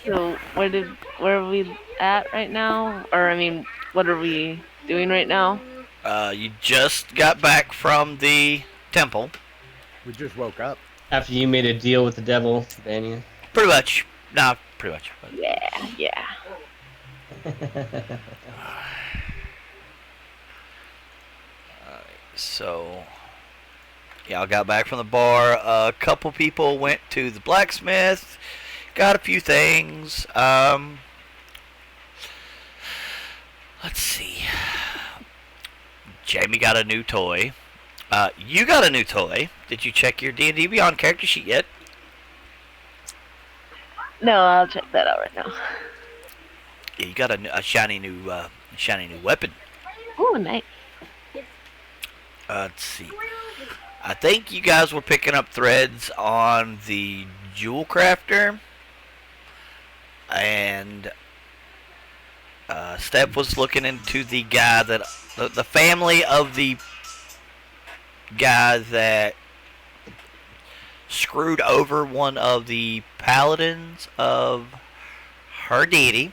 So where are we at right now? Or I mean, what are we doing right now? You just got back from the temple. We just woke up. After you made a deal with the devil, Vanya. Pretty much. Nah, pretty much. But, Yeah, yeah. so, y'all got back from the bar. A couple people went to the blacksmith. Got a few things. Let's see. Jamie got a new toy. You got a new toy. Did you check your D&D Beyond character sheet yet? No, I'll check that out right now. Yeah, you got a shiny new weapon. Ooh, nice. Let's see. I think you guys were picking up threads on the jewel crafter, and Steph was looking into the guy that the family of the guy that screwed over one of the paladins of her deity,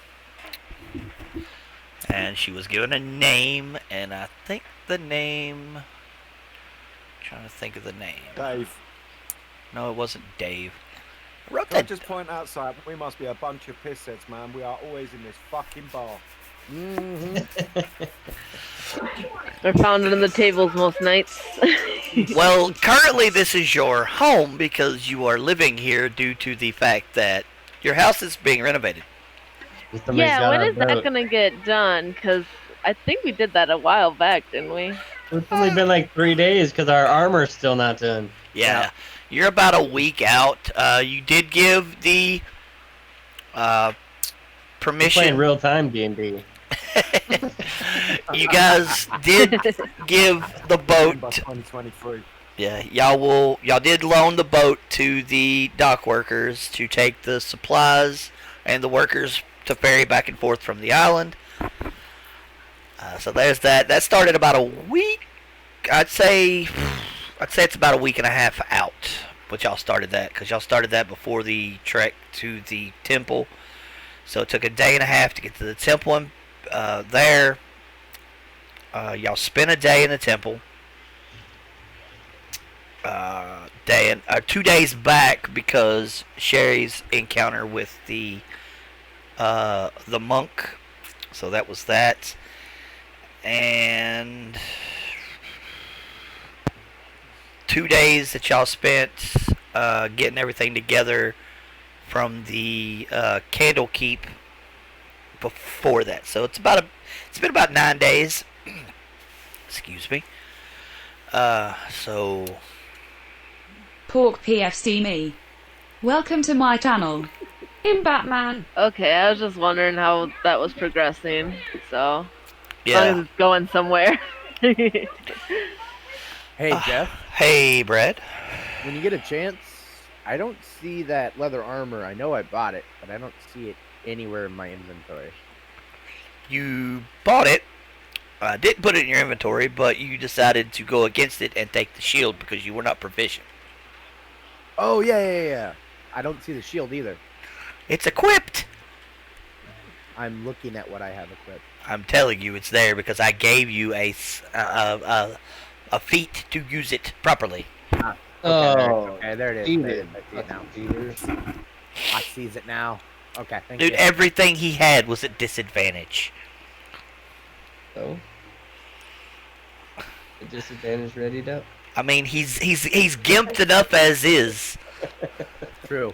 and she was given a name, and I think the name. Trying to think of the name. Dave. No, it wasn't Dave. I wrote Can I that. just point outside? We must be a bunch of pissheads, man. We are always in this fucking bar. They're found under the tables most nights. Well, currently this is your home because you are living here due to the fact that your house is being renovated. Yeah, when is that gonna get done? Because I think we did that a while back, didn't we? It's only been like 3 days because our armor's still not done. Yeah, you're about a week out. You did give the permission. We're playing real time D&D. You guys did give the boat. 2023. Yeah, y'all did loan the boat to the dock workers to take the supplies and the workers to ferry back and forth from the island. So there's that. That started about a week. I'd say it's about a week and a half out. But y'all started that because y'all started that before the trek to the temple. So it took a day and a half to get to the temple and there. Y'all spent a day in the temple. 2 days back because Sherry's encounter with the monk. So that was that. And 2 days that y'all spent getting everything together from the candle keep before that. So it's been about 9 days. Excuse me. So Pork PFC me. Welcome to my channel. I'm Batman. Okay, I was just wondering how that was progressing. So, as long yeah. as it's going somewhere. Hey, Jeff. Hey, Brad. When you get a chance, I don't see that leather armor. I know I bought it, but I don't see it anywhere in my inventory. You bought it. Didn't put it in your inventory, but you decided to go against it and take the shield because you were not proficient. Oh, yeah. I don't see the shield either. It's equipped. I'm looking at what I have equipped. I'm telling you, it's there because I gave you a feat to use it properly. Okay, there it is. Cheated. I see it now. Cheaters. I sees it now. Okay, thank Dude, you. everything he had was at disadvantage. So, the disadvantage readied up. I mean, he's gimped enough as is. True.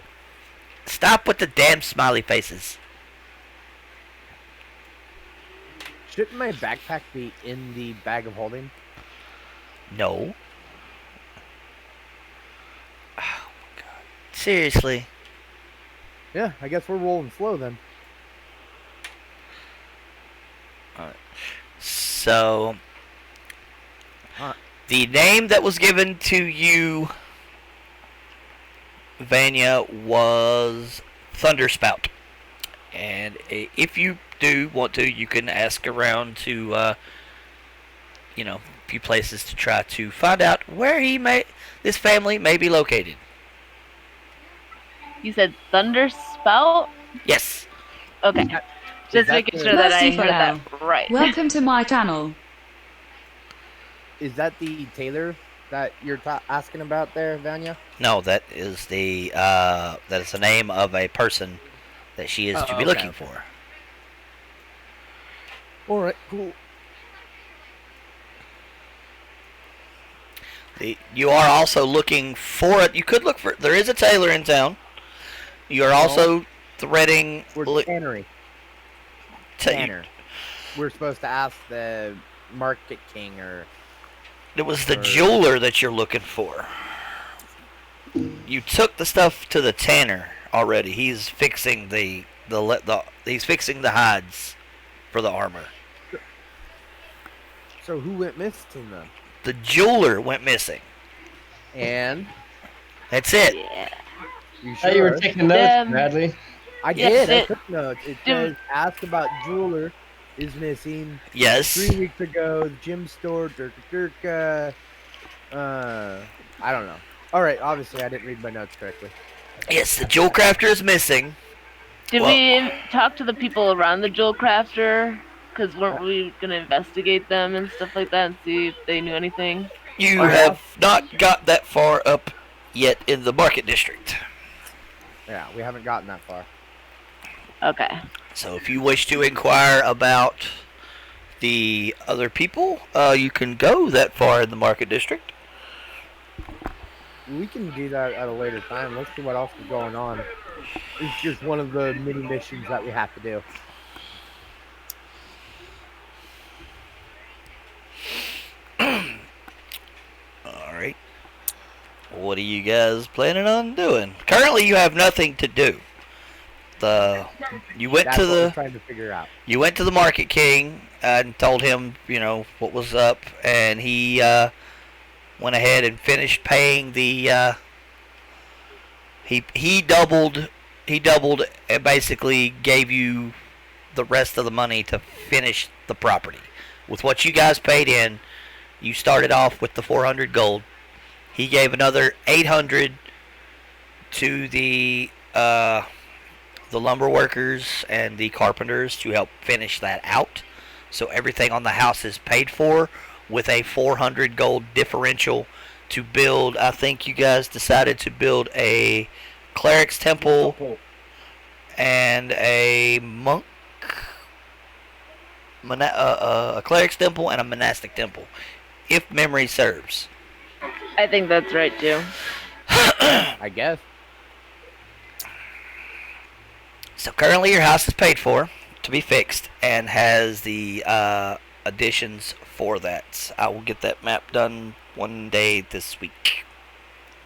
Stop with the damn smiley faces. Shouldn't my backpack be in the bag of holding? No. Oh my god. Seriously. Yeah, I guess we're rolling slow then. So, Huh. the name that was given to you, Vanya, was Thunderspout. And if you do want to, you can ask around to, a few places to try to find out where this family may be located. You said thunder spout? Yes. Okay. Just that making the- sure that I Merciful heard that L. right. Welcome to my channel. Is that the tailor that you're asking about there, Vanya? No, that is the name of a person that she is to be looking for. All right, cool. You are also looking for it. You could look for. There is a tailor in town. You are also threading. We're tannery. Tanner. We're supposed to ask the market king or. It was the jeweler that you're looking for. You took the stuff to the tanner already. He's fixing he's fixing the hides for the armor. So who went missing then? The jeweler went missing. And that's it. Yeah. You sure? You were taking notes, Bradley. I did. I took notes. It says ask about jeweler is missing. Yes. 3 weeks ago, the gym store. I don't know. All right. Obviously, I didn't read my notes correctly. Yes, the jewel crafter is missing. Did we talk to the people around the jewel crafter? Because weren't we going to investigate them and stuff like that and see if they knew anything? You have not got that far up yet in the market district. Yeah, we haven't gotten that far. Okay. So if you wish to inquire about the other people, you can go that far in the market district. We can do that at a later time. Let's see what else is going on. It's just one of the mini missions that we have to do. Alright. What are you guys planning on doing? Currently you have nothing to do. You went That's to what we're the trying to figure out. You went to the Market King and told him, what was up, and he went ahead and finished paying the he doubled and basically gave you the rest of the money to finish the property. With what you guys paid in, you started off with the 400 gold. He gave another 800 to the lumber workers and the carpenters to help finish that out. So everything on the house is paid for with a 400 gold differential to build. I think you guys decided to build a cleric's temple and a monk, a cleric's temple and a monastic temple, if memory serves. I think that's right too. I guess. So currently your house is paid for to be fixed and has the additions for that. I will get that map done one day this week.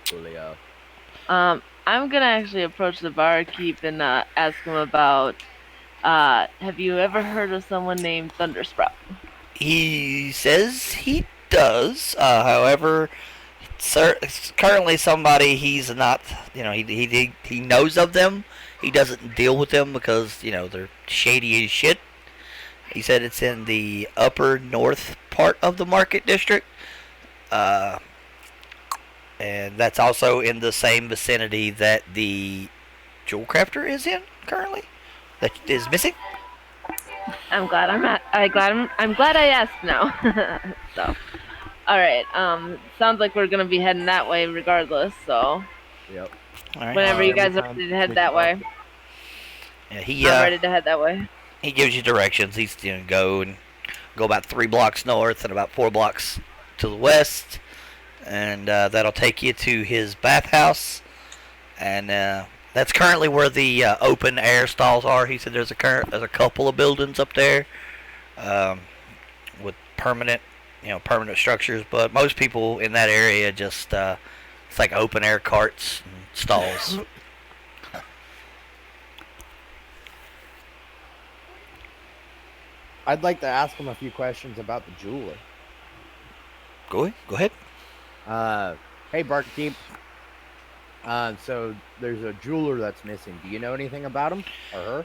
Julio. I'm gonna actually approach the barkeep and ask him about. Have you ever heard of someone named Thundersprout? He says he does. However, currently somebody he's not. He knows of them. He doesn't deal with them because they're shady as shit. He said it's in the upper north part of the market district. And that's also in the same vicinity that the jewel crafter is in currently. That is missing. I'm glad I'm glad I asked now. So, all right. Sounds like we're gonna be heading that way regardless. So, yep. All right. Whenever you guys are ready to head that way. Yeah, I'm ready to head that way. He gives you directions. He's go about 3 blocks north and about 4 blocks to the west. And that'll take you to his bathhouse, and that's currently where the open air stalls are. He said there's a couple of buildings up there with permanent structures, but most people in that area just it's like open air carts and stalls. I'd like to ask him a few questions about the jeweler. Go ahead. Hey, barkeep. So there's a jeweler that's missing. Do you know anything about him or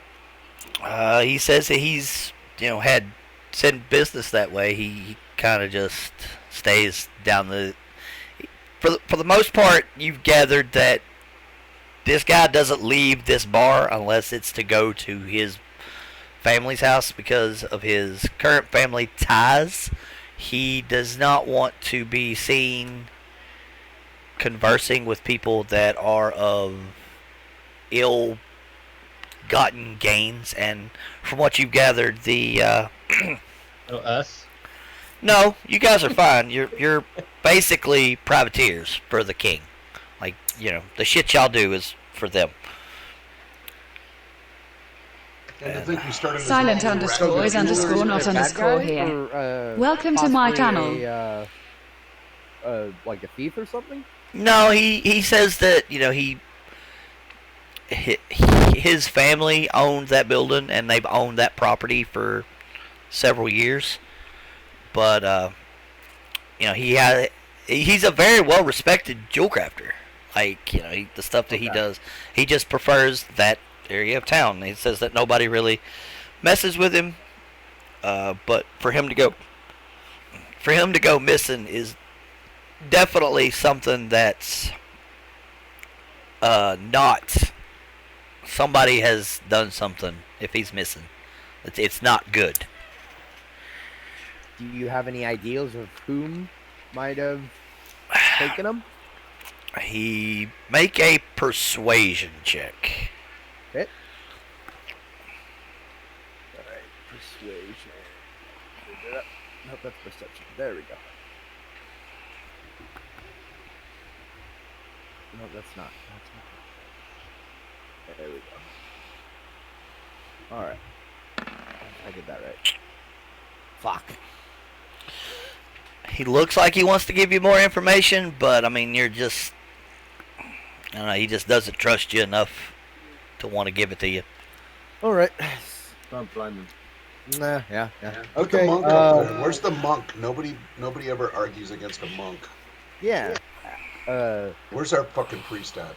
her? He says that he's had sent business that way. He kind of just stays down the. For the most part, you've gathered that this guy doesn't leave this bar unless it's to go to his family's house because of his current family ties. He does not want to be seen conversing with people that are of ill-gotten gains. And from what you've gathered, the Oh, us? no, you guys are fine. You're basically privateers for the king. Like, the shit y'all do is for them. And to think we started as Silent lonely underscore rabbit is underscore jewelers. not Bad underscore guy here. or, Welcome to my possibly channel. Like a thief or something? No, he says that his family owns that building and they've owned that property for several years. But he's a very well respected jewel crafter. Like, the stuff that he does, he just prefers that area of town. He says that nobody really messes with him. But for him to go missing is definitely something that's not somebody has done something. If he's missing, it's not good. Do you have any ideas of whom might have taken him? He make a persuasion check. Okay. Alright, persuasion. Nope, that's perception. There we go. No, that's not. There we go. Alright. I did that right. Fuck. He looks like he wants to give you more information, but I mean, you're just, I don't know, he just doesn't trust you enough to want to give it to you. Alright. Don't blame him. Nah, yeah. Put the monk up there. Where's the monk? Nobody ever argues against a monk. Yeah. Where's our fucking priest at?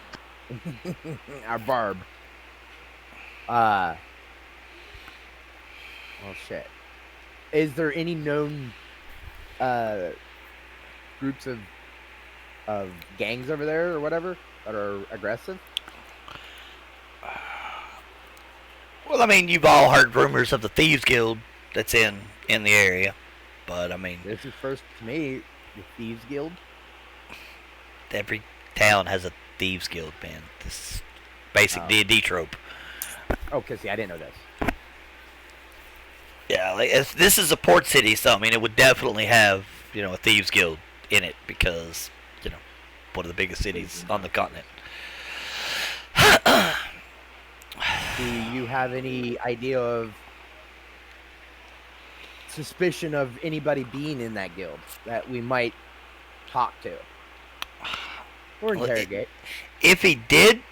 Our barb. Well, shit. Is there any known groups of gangs over there or whatever that are aggressive? Well, I mean, you've all heard rumors of the Thieves Guild that's in the area, but I mean, This is first to me. The Thieves Guild. every town has a Thieves Guild, man. This is basic D&D trope. Oh, cause I didn't know this. Yeah, like this is a port city, so I mean, it would definitely have a Thieves Guild in it because one of the biggest cities on the continent. Do you have any idea of suspicion of anybody being in that guild that we might talk to or Well, interrogate? If he did,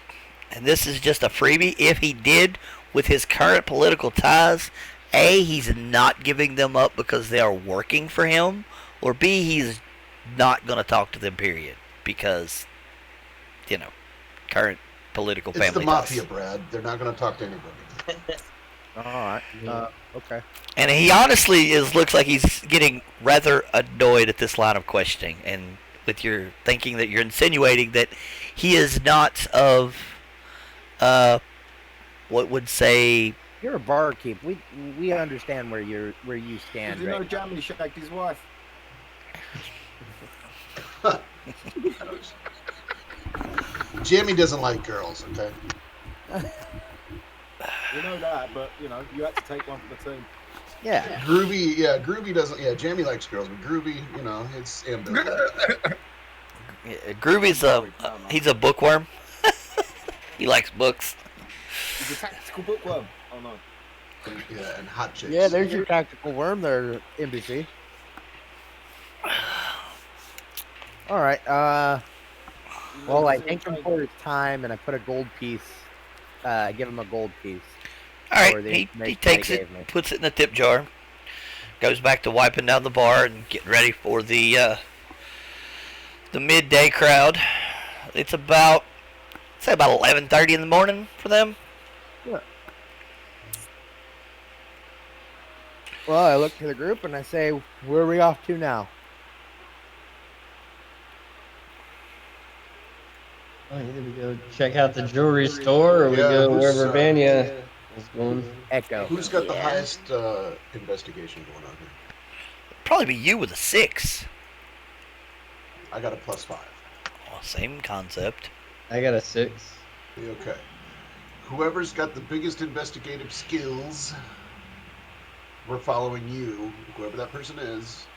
and this is just a freebie, if he did, with his current political ties, A, he's not giving them up because they are working for him, or B, he's not going to talk to them, period, because, current political family It's the mafia, ties. Brad. They're not going to talk to anybody. All right. Okay. And he honestly looks like he's getting rather annoyed at this line of questioning, and with your thinking that you're insinuating that he is not of, what would say... You're a barkeep. We understand where you stand. Did you know Right? Jamie shagged his wife? Jimmy doesn't like girls, okay? We know that, but you had to take one for the team. Yeah. Groovy doesn't, Jamie likes girls, but Groovy, it's ambivalent. Groovy's he's a bookworm. He likes books. He's a tactical bookworm. Oh no. Yeah, and hot chicks. Yeah, there's your tactical worm there, NBC. All right. Well, I thank him for his time, and I put a gold piece. I give him a gold piece. All for right, the he information takes they it, gave me. puts it in the tip jar, goes back to wiping down the bar and getting ready for the midday crowd. It's about 11:30 in the morning for them. Well, I look to the group and I say, "Where are we off to now?" Oh, either we go check out the jewelry store or we Yeah, go who's, wherever Vanya What's going? Echo. Who's got the Yeah. highest investigation going on here? Probably be you with a 6. I got a +5. Well, same concept. I got a 6. Okay. Whoever's got the biggest investigative skills, we're following you, whoever that person is,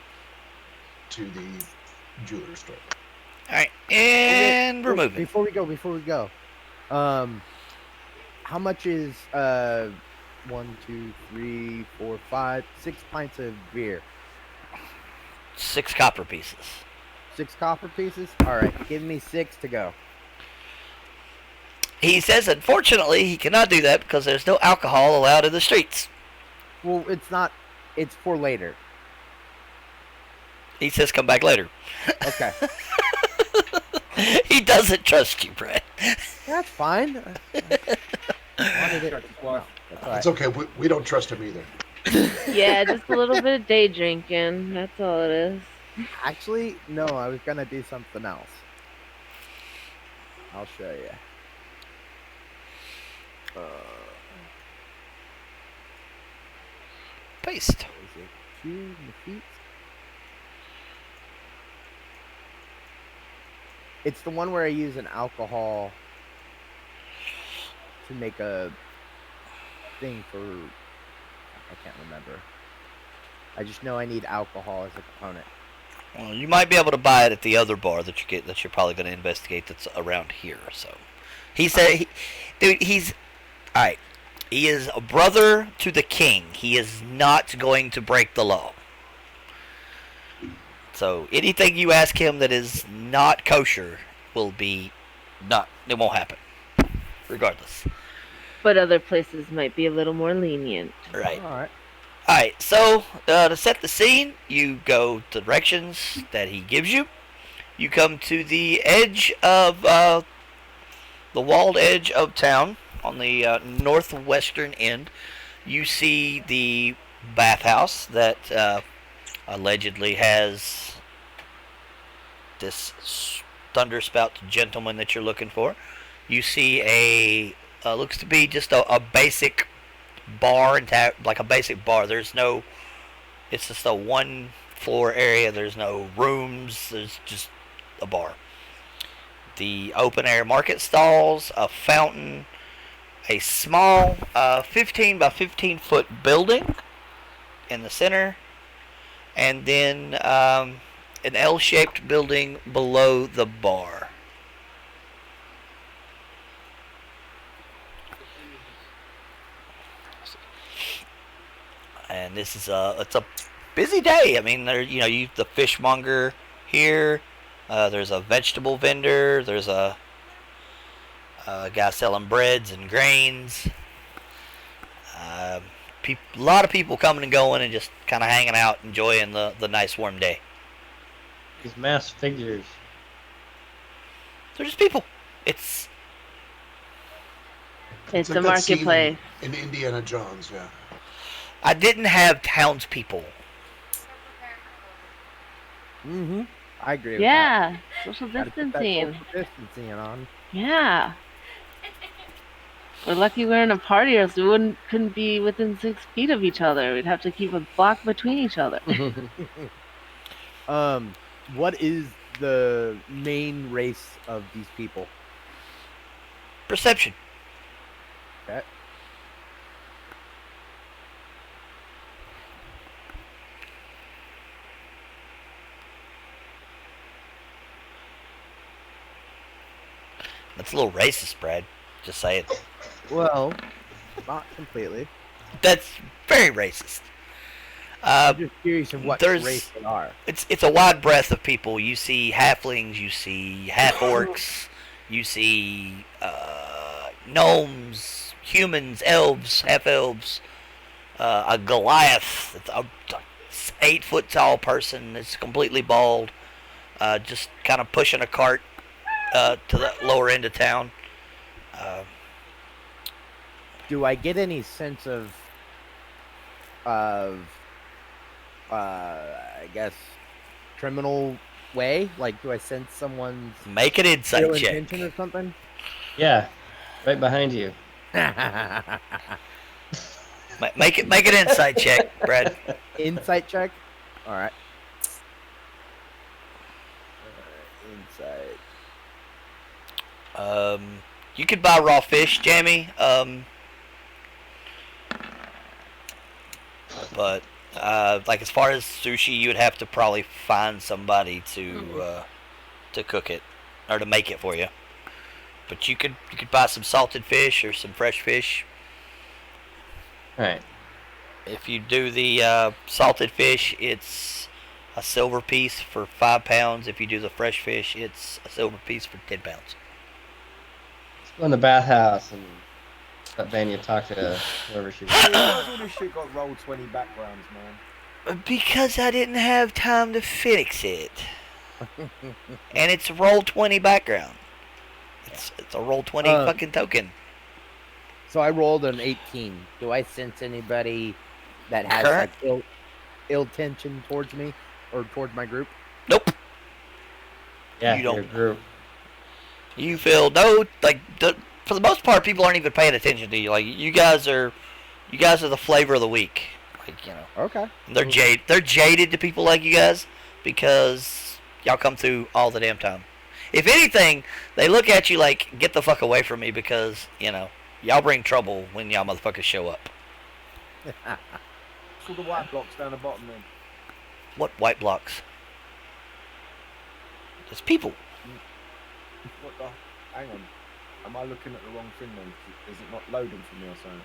to the jeweler store. All right, and we're moving. Before we go. How much is 1, 2, 3, 4, 5, 6 pints of beer? 6 copper pieces. 6 copper pieces? Alright, give me 6 to go. He says, unfortunately, he cannot do that because there's no alcohol allowed in the streets. Well, it's not. It's for later. He says, come back later. Okay. He doesn't trust you, Brett. That's fine. Wanted it. No, that's all right. It's okay, we don't trust him either. Yeah, just a little bit of day drinking. That's all it is. Actually, no, I was gonna do something else. I'll show you. Paste. Is it Q defeats? It's the one where I use an alcohol to make a thing for. I can't remember. I just know I need alcohol as a component. Well, you might be able to buy it at the other bar that you're probably going to investigate that's around here. So, he said, dude, he's all right. He is a brother to the king. He is not going to break the law. So anything you ask him that is not kosher will be not. It won't happen, regardless. But other places might be a little more lenient. Right. All right. Alright, so to set the scene, you go the directions that he gives you. You come to the edge of the walled edge of town on the northwestern end. You see the bathhouse that allegedly has this thunderspout gentleman that you're looking for. You see a looks to be just a basic bar and like a basic bar. There's no. It's just a one floor area. There's no rooms. There's just a bar. The open air market stalls, a fountain, a small 15 by 15 foot building in the center, and then an L-shaped building below the bar. And this is it's a busy day. I mean, you the fishmonger here. There's a vegetable vendor. There's a guy selling breads and grains. A lot of people coming and going and just kind of hanging out, enjoying the nice warm day. These masked figures. They're just people. It's It's like a that scene marketplace. in Indiana Jones, yeah. I didn't have townspeople. Mm-hmm. I agree with Yeah, social that. Gotta put that distancing. social distancing on. Yeah. We're lucky we're in a party, or else we couldn't be within 6 feet of each other. We'd have to keep a block between each other. What is the main race of these people? Perception. Okay. That's a little racist, Brad. Just saying. Well, not completely. That's very racist. I'm just curious of what there's- race they are. It's a wide breadth of people. You see halflings, you see half orcs, you see gnomes, humans, elves, half elves, a Goliath, it's a 8 foot tall person that's completely bald, just kind of pushing a cart to the lower end of town. Do I get any sense of I guess criminal way? Like, do I sense someone's Make an insight real check. intention or something? Yeah, right behind you. Make an insight check, Brad. Insight check. All right. Insight. You could buy raw fish, Jamie. But like as far as sushi, you would have to probably find somebody to cook it or to make it for you. But you could buy some salted fish or some fresh fish. Alright. If you do the salted fish, it's a silver piece for 5 pounds. If you do the fresh fish, it's a silver piece for 10 pounds. Let's go in the bathhouse and let Vanya talk to whoever she wants. Why all this shit got roll 20 backgrounds, man? Because I didn't have time to fix it. And it's a roll 20 background. It's a roll 20 fucking token. So I rolled an 18. Do I sense anybody that has Current? like ill tension towards me or towards my group? Nope. Yeah, You your don't. group. You feel no, like for the most part, people aren't even paying attention to you. Like you guys are the flavor of the week. Like Okay. they're jaded to people like you guys because y'all come through all the damn time. If anything, they look at you like, get the fuck away from me because y'all bring trouble when y'all motherfuckers show up. Saw the white blocks down the bottom then. What white blocks? It's people. What the? Hang on. Am I looking at the wrong thing then? Is it not loading for me or something?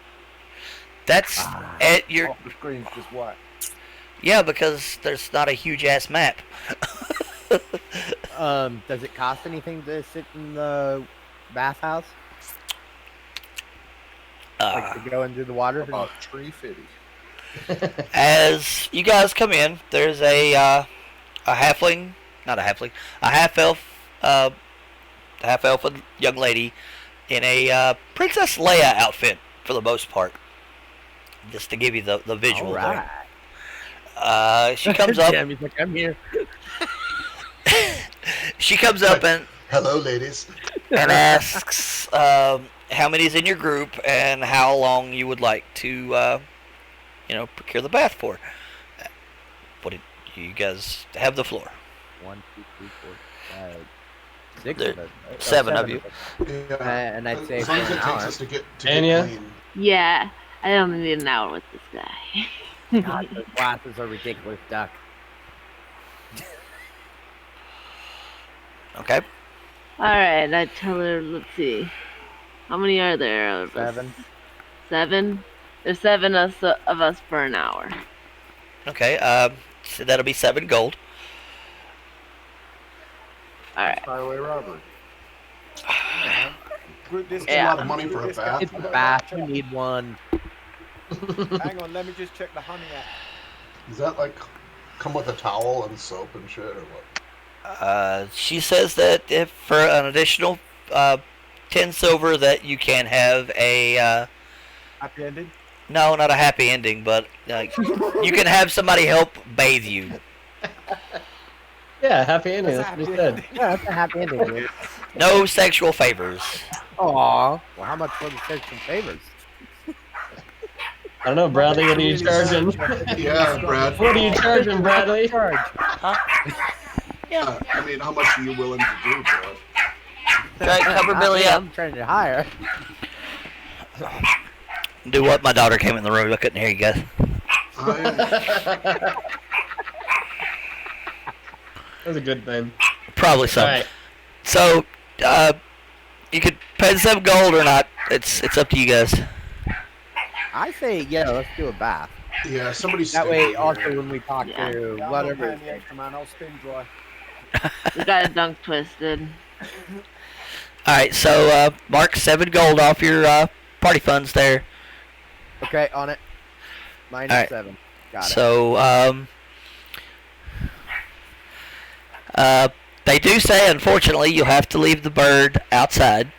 That's at your. Half the screen's just white. Yeah, because there's not a huge ass map. Does it cost anything to sit in the bathhouse? Like to go into the water? About tree fitty. As you guys come in, there's a halfling, not a halfling, a half elf young lady in a Princess Leia outfit for the most part. Just to give you the visual All there. She comes up. He's like, I'm here. She comes up and Hello, ladies. asks how many's in your group and how long you would like to, procure the bath for. What did you guys have the floor? 1, 2, 3, 4, 5, 6 There- of us. right? Oh, 7 of you. Yeah. And I'd say as long as for it an takes hour. us to get Anya? clean. Yeah, I only need an hour with this guy. God, those glasses are ridiculous, Duck. Okay. Alright, I tell her, let's see. How many are there of us? 7. 7? There's 7 of us for an hour. Okay. So that'll be 7 gold. Alright. Highway robbery. Group this That's a lot of money for a bath. It's a bath. You need one. Hang on, let me just check the honey app. Does that like come with a towel and soap and shit or what? She says that if for an additional 10 silver that you can have a Happy ending? no, not a happy ending, but you can have somebody help bathe you. Yeah, happy ending. That's That's what he happy said. Yeah, that's a happy ending, dude. No sexual favors. Aw. Well, how much for the section favors? I don't know, Bradley. What are you charging? Yeah, Brad. What are you charging, Bradley? Charge. I mean, how much are you willing to do, Brad? Try to cover Billy up. I'm trying to hire. Do what? My daughter came in the room. I couldn't hear you guys. I, That was a good thing. Probably so. Alright. So, you could pay the 7 gold or not. It's up to you guys. I say, yeah, let's do a bath. yeah, somebody That stay way, here. also, when we talk Yeah. to Yeah, I'm not whatever. paying the extra, man. I'll spin dry. We got a dunk twisted. Alright, so mark 7 gold off your party funds there. Okay, on it. Minus Alright. 7. Got it. So, they do say, unfortunately, you'll have to leave the bird outside.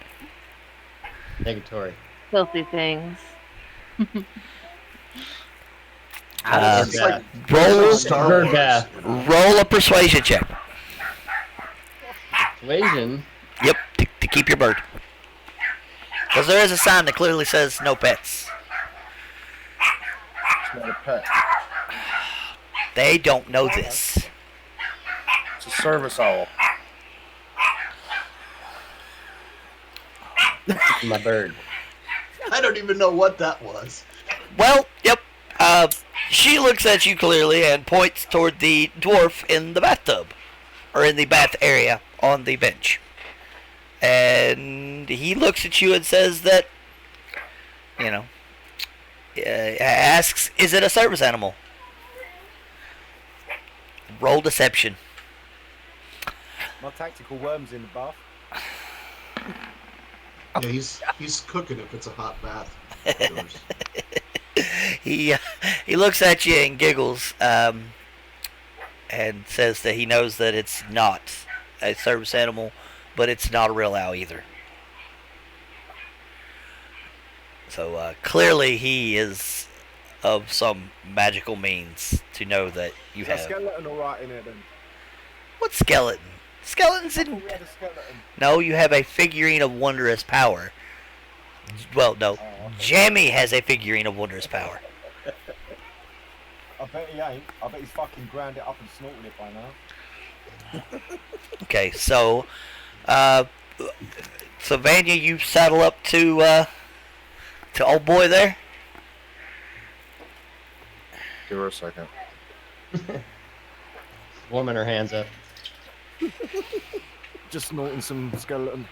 Negatory. Filthy things. It's like Roll, Star Bird Wars. bath. roll a persuasion check. Persuasion. Yep, to keep your bird. Because there is a sign that clearly says no pets. smell a pet. They don't know this. It's a service owl. My bird. I don't even know what that was. Well, yep. She looks at you clearly and points toward the dwarf in the bathtub, or in the bath area on the bench. And he looks at you and says that, asks, "Is it a service animal?" Roll deception. My tactical worm's in the bath. Yeah, he's cooking if it's a hot bath. Yours. He looks at you and giggles, and says that he knows that it's not a service animal, but it's not a real owl either. So clearly he is of some magical means to know that you Is that have. skeleton alright in it then? What skeleton? Skeletons I in. thought we had a skeleton. No, you have a figurine of wondrous power. Well, no. Oh, okay. Jamie has a figurine of wondrous power. I bet he ain't. I bet he's fucking ground it up and snorted it by now. Okay, so, Vanya, you saddle up to old boy there. Give her a second. Warming her hands up. Just snorting some skeleton.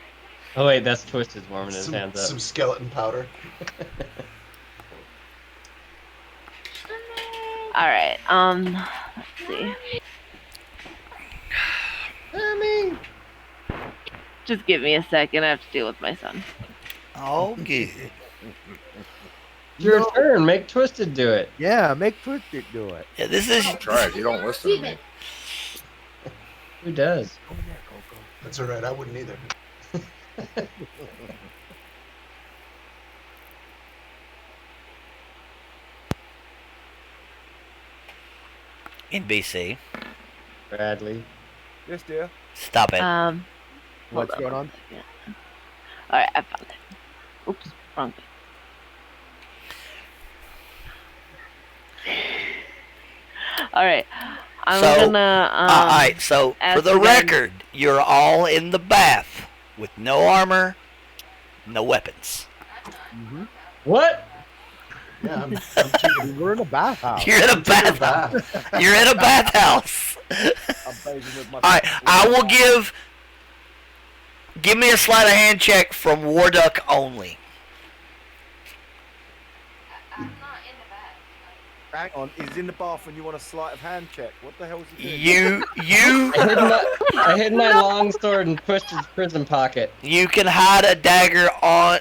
Oh wait, that's Twisted warming his hands up. Some skeleton powder. All right. Let's see. Just give me a second. I have to deal with my son. Oh, good. Your turn. Make Twisted do it. Yeah, make Twisted do it. Yeah, this is. Try it. You don't listen to me. Who does? That's all right. I wouldn't either. NBC. Bradley. Yes, dear. Stop it. What's Hold going on? All right, I found it. Oops, wrong thing. All right, I'm So, gonna. Alright, so for ask the again. record, you're all in the bath with no armor, no weapons. What? Yeah, I'm taking We're in a bathhouse. You're in a a bath. bath. You're in a bathhouse. I'm bathing with my. Alright, I will give me a sleight of hand check from Warduck only. Hang on, he's in the bath and you want a sleight of hand check. What the hell is he doing? You I hid my long sword in Twisted's prison pocket. you can hide a dagger on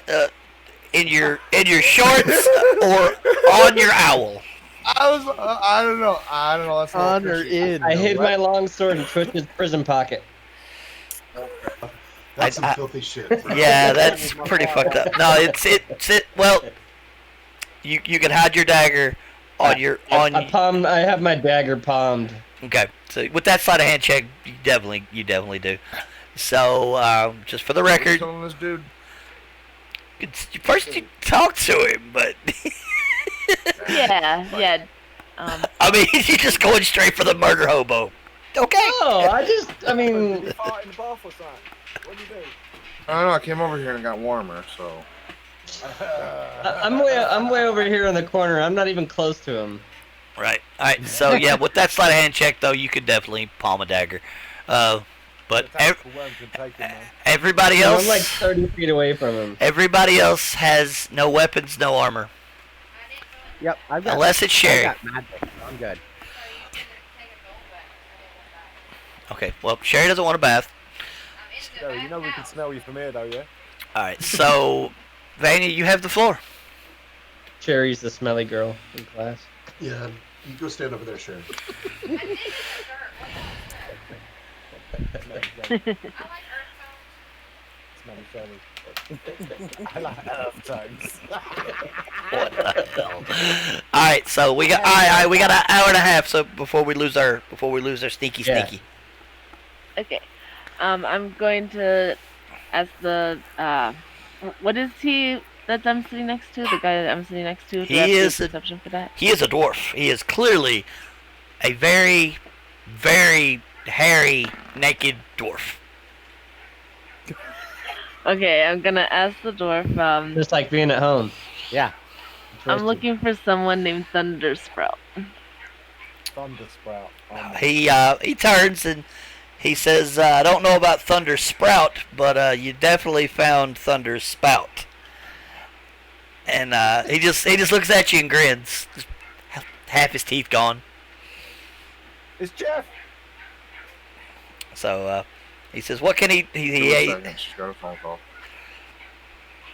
in your shorts or on your owl. I don't know. That's not On or official. in? I hid my What? long sword in Twisted's prison pocket. That's some I- filthy shit. Yeah, that's pretty fucked up. No, it's well, you can hide your dagger on your on. I have my dagger palmed. Okay, so with that sleight of hand check, you definitely do. So just for the What are you record, telling this dude? first you talk to him, but Yeah. I mean you're just going straight for the murder hobo. Okay. Oh, I Did mean, you fart in the bath or something? What did you do? I don't know. I came over here and it got warmer, so. I'm way over here in the corner. I'm not even close to him. Right. All right. So yeah, with that sleight of hand check though, you could definitely palm a dagger. But The tactical worm can take him, man. everybody I'm else, like 30 feet away from him. everybody else has no weapons, no armor, Yep, I've got. unless it's I Sherry. got magic. I'm good. Okay. Well, Sherry doesn't want a bath. Yo, you know we can smell you from here, though, yeah? All right. So, Vanya, you have the floor. Cherry's the smelly girl in class. Yeah, you go stand over there, Sharon. Smelly shelly. I like earth tones. What the hell? All right. So we got. All right. We got an hour and a half. So before we lose our sneaky. Okay. I'm going to ask the. What is he that I'm sitting next to? The guy that I'm sitting next to? Do I have He to do a is a perception for that? he is a dwarf. He is clearly a very, very hairy, naked dwarf. Okay, I'm gonna ask the dwarf. Just like being at home. Yeah. I'm looking for someone named Thundersprout. Thundersprout. He turns and he says, "I don't know about Thunder Sprout, but you definitely found Thunder Spout." And he just looks at you and grins, just half his teeth gone. It's Jeff. So he says, "What can he?" Give her a second, she's got a phone call.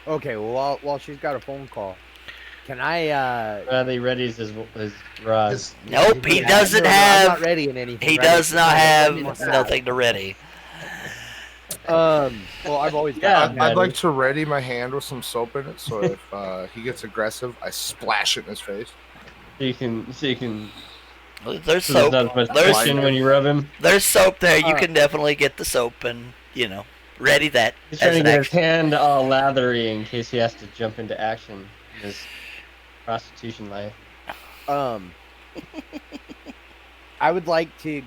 Okay, well, while she's got a phone call, can I? Bradley readies his rod. His- Nope, he Yeah, doesn't no, I'm have. not ready in anything. He right? does not have What's that? nothing to ready. Well, I've always got. Yeah. I'd like to ready my hand with some soap in it, so if he gets aggressive, I splash it in his face. So you can There's so there's soap. not as much There's friction when you rub him. There's soap there. You can definitely get the soap and ready that He's as trying to an get his action. hand all lathery in case he has to jump into action in his prostitution life. I would like to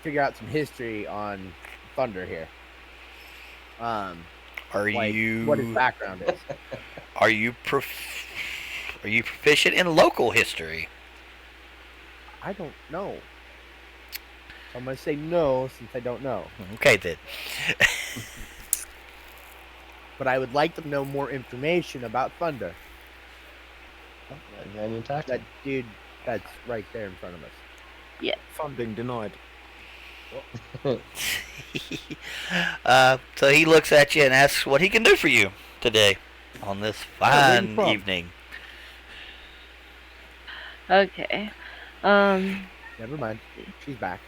figure out some history on Thunder here. Are Like, you what his background is. are you proficient in local history? I don't know. I'm gonna say no since I don't know. Okay then. But I would like to know more information about Thunder. And you talk to That him. dude that's right there in front of us. Funding denied. So he looks at you and asks what he can do for you today on this where you fine from? evening. Okay. Never mind. She's back.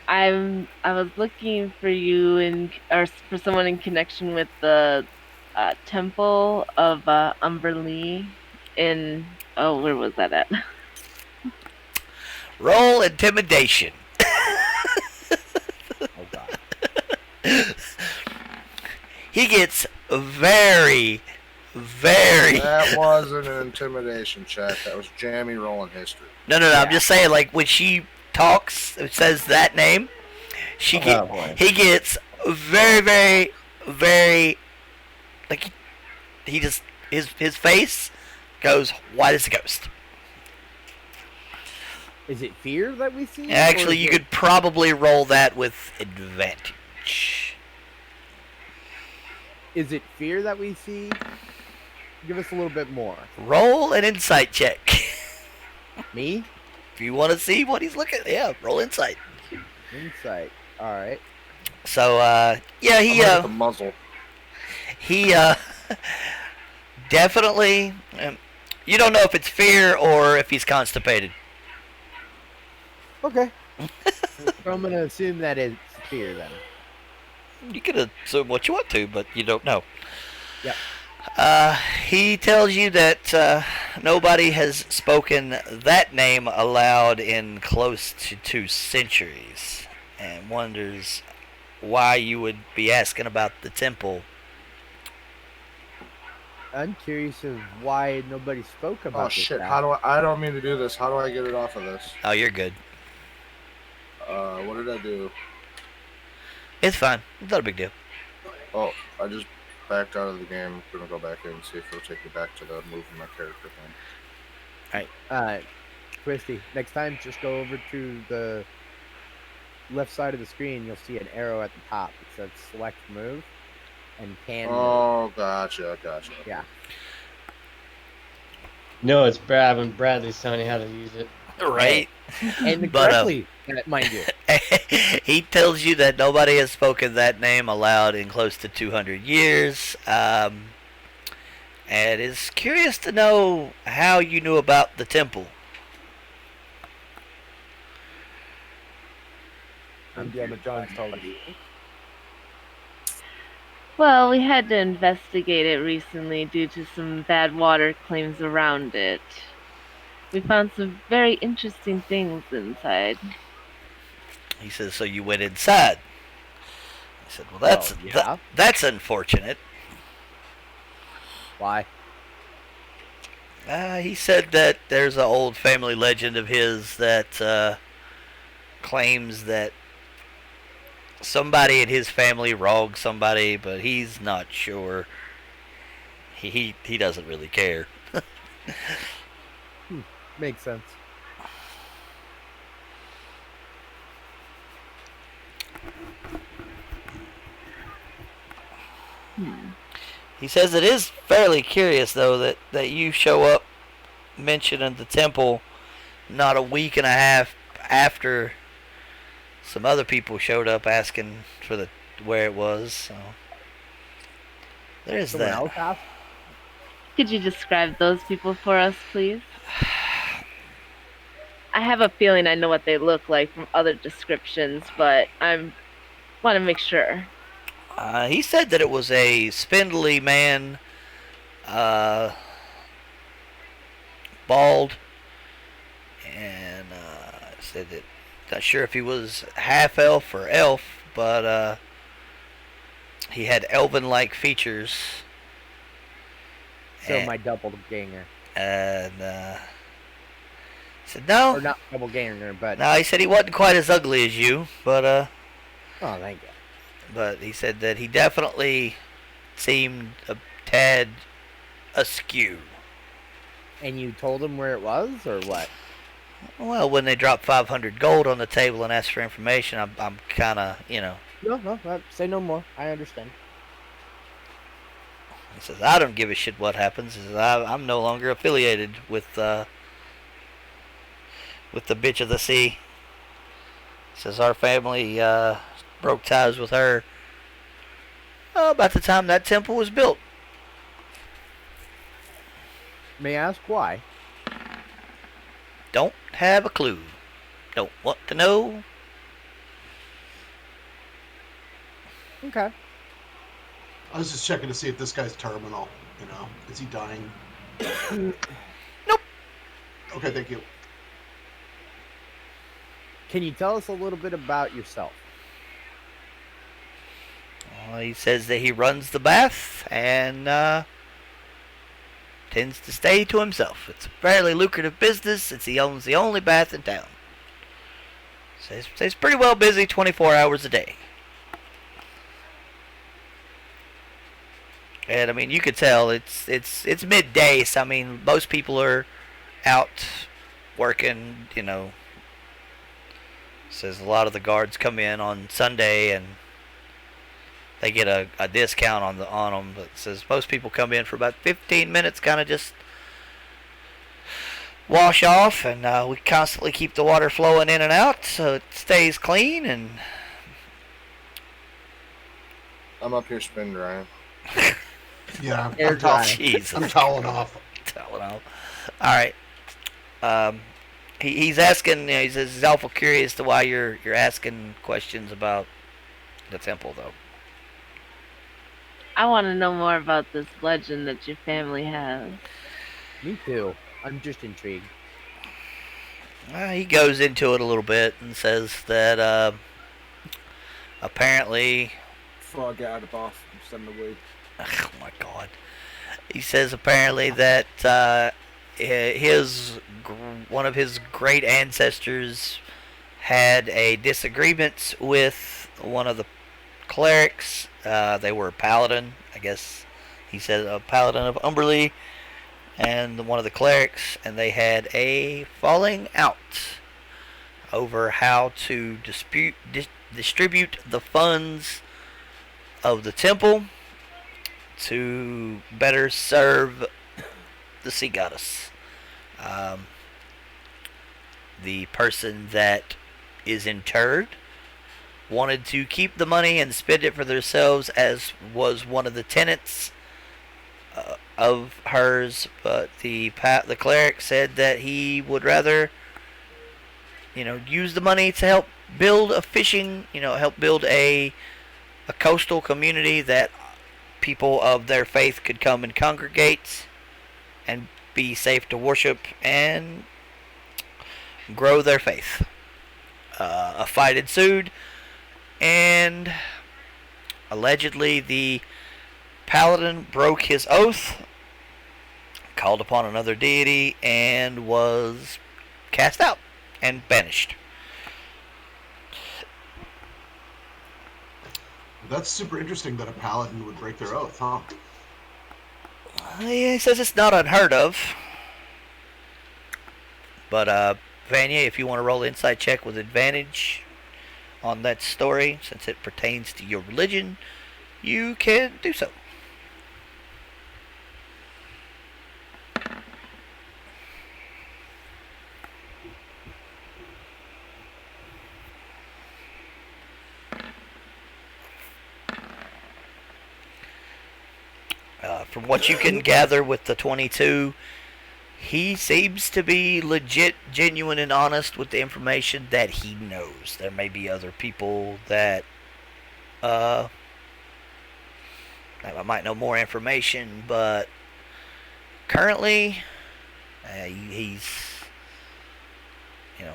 I was looking for you or for someone in connection with the temple of Umberlee in where was that at? Roll intimidation. Oh god. He gets very, very. That wasn't an intimidation check. That was jammy rolling history. No. I'm just saying, like when she talks, it says that name. He gets very, very, very. Like he just his face goes white as a ghost. Is it fear that we see? Actually, or is you it- could probably roll that with advantage. Is it fear that we see? Give us a little bit more. Roll an insight check. Me? If you want to see what he's looking at, yeah, roll insight. Insight. All right. So, yeah, I'm the muzzle. he definitely. You don't know if it's fear or if he's constipated. Okay. So I'm gonna assume that it's fear then. You can assume what you want to, but you don't know. Yep. He tells you that nobody has spoken that name aloud in close to 2 centuries, and wonders why you would be asking about the temple. I'm curious of why nobody spoke about Oh this shit! guy. How do I don't mean to do this. How do I get it off of this? Oh, you're good. What did I do? It's fine. It's not a big deal. Oh, I just backed out of the game. I'm gonna go back in and see if it'll take me back to the moving my character thing. Twisty, next time just go over to the left side of the screen. You'll see an arrow at the top. It says select move and can move. Oh, gotcha. Yeah. No, it's Brad when Bradley's telling you how to use it. Right? And But, correctly, mind you. He tells you that nobody has spoken that name aloud in close to 200 years, and is curious to know how you knew about the temple. Indiana Jones told us. Well, we had to investigate it recently due to some bad water claims around it. We found some very interesting things inside. He says, so you went inside. He said, "Well, Yeah. that's unfortunate." Why? He said that there's an old family legend of his that claims that somebody in his family wronged somebody, but he's not sure. He doesn't really care. Makes sense. He says it is fairly curious, though, that you show up mentioning the temple not a week and a half after some other people showed up asking for the where it was. So there's Someone that. else asked? Could you describe those people for us, please? I have a feeling I know what they look like from other descriptions, but I want to make sure. He said that it was a spindly man, bald, and said that not sure if he was half elf or elf, but he had elven-like features. So my doppelganger. And said no. Or not doppelganger, but... No, he said he wasn't quite as ugly as you, but Oh, thank you. but he said that he definitely seemed a tad askew. And you told him where it was, or what? Well, when they dropped 500 gold on the table and asked for information, I'm kind of, No, say no more. I understand. He says, I don't give a shit what happens. He says, I'm no longer affiliated with the bitch of the sea. He says, our family broke ties with her about the time that temple was built. May I ask why? Don't have a clue. Don't want to know. Okay. I was just checking to see if this guy's terminal. Is he dying? Nope. Okay, thank you. Can you tell us a little bit about yourself? He says that he runs the bath and tends to stay to himself. It's a fairly lucrative business since he owns the only bath in town. So he's pretty well busy 24 hours a day. And I mean, you could tell it's midday, so I mean, most people are out working, Says a lot of the guards come in on Sunday and they get a discount on them. But says most people come in for about 15 minutes, kind of just wash off, and we constantly keep the water flowing in and out so it stays clean. And I'm up here spin drying. Yeah, Air I'm, dry. Jesus, I'm toweling off. All right. He's asking. He says he's awful curious to why you're asking questions about the temple, though. I want to know more about this legend that your family has. Me too. I'm just intrigued. He goes into it a little bit and says that apparently. Before I get out of the bath, I'm sending away. Oh my God. He says apparently that one of his great ancestors had a disagreement with one of the clerics. They were a paladin, I guess. He said a paladin of Umberlee and one of the clerics, and they had a falling out over how to distribute the funds of the temple to better serve the sea goddess. The person that is interred wanted to keep the money and spend it for themselves, as was one of the tenants of hers, but the cleric said that he would rather use the money to help build a fishing, help build a coastal community that people of their faith could come and congregate and be safe to worship and grow their faith. A fight ensued, and Allegedly, the paladin broke his oath, called upon another deity, and was cast out and banished. That's super interesting that a paladin would break their oath, huh? He says it's not unheard of. But, Vanya, if you want to roll an insight check with advantage on that story, since it pertains to your religion, you can do so. From what you can gather with the 22, he seems to be legit, genuine, and honest with the information that he knows. There may be other people that might know more information, but currently, he's, you know,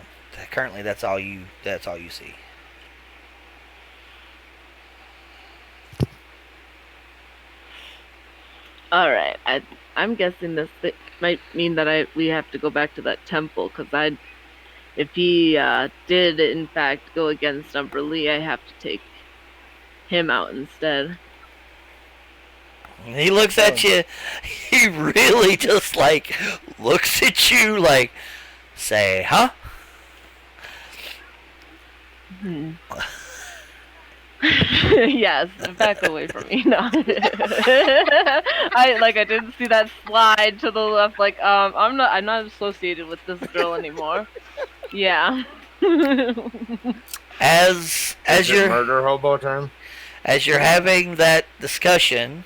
currently that's all you see. All right. I'm guessing this might mean that we have to go back to that temple, because if he did in fact go against Umberlee, I have to take him out instead. He looks at you. He really just like looks at you like, say, huh? Yes, back away from me. No. I didn't see that slide to the left. I'm not associated with this girl anymore. Yeah. As Is it you're murder hobo time? as you're having that discussion,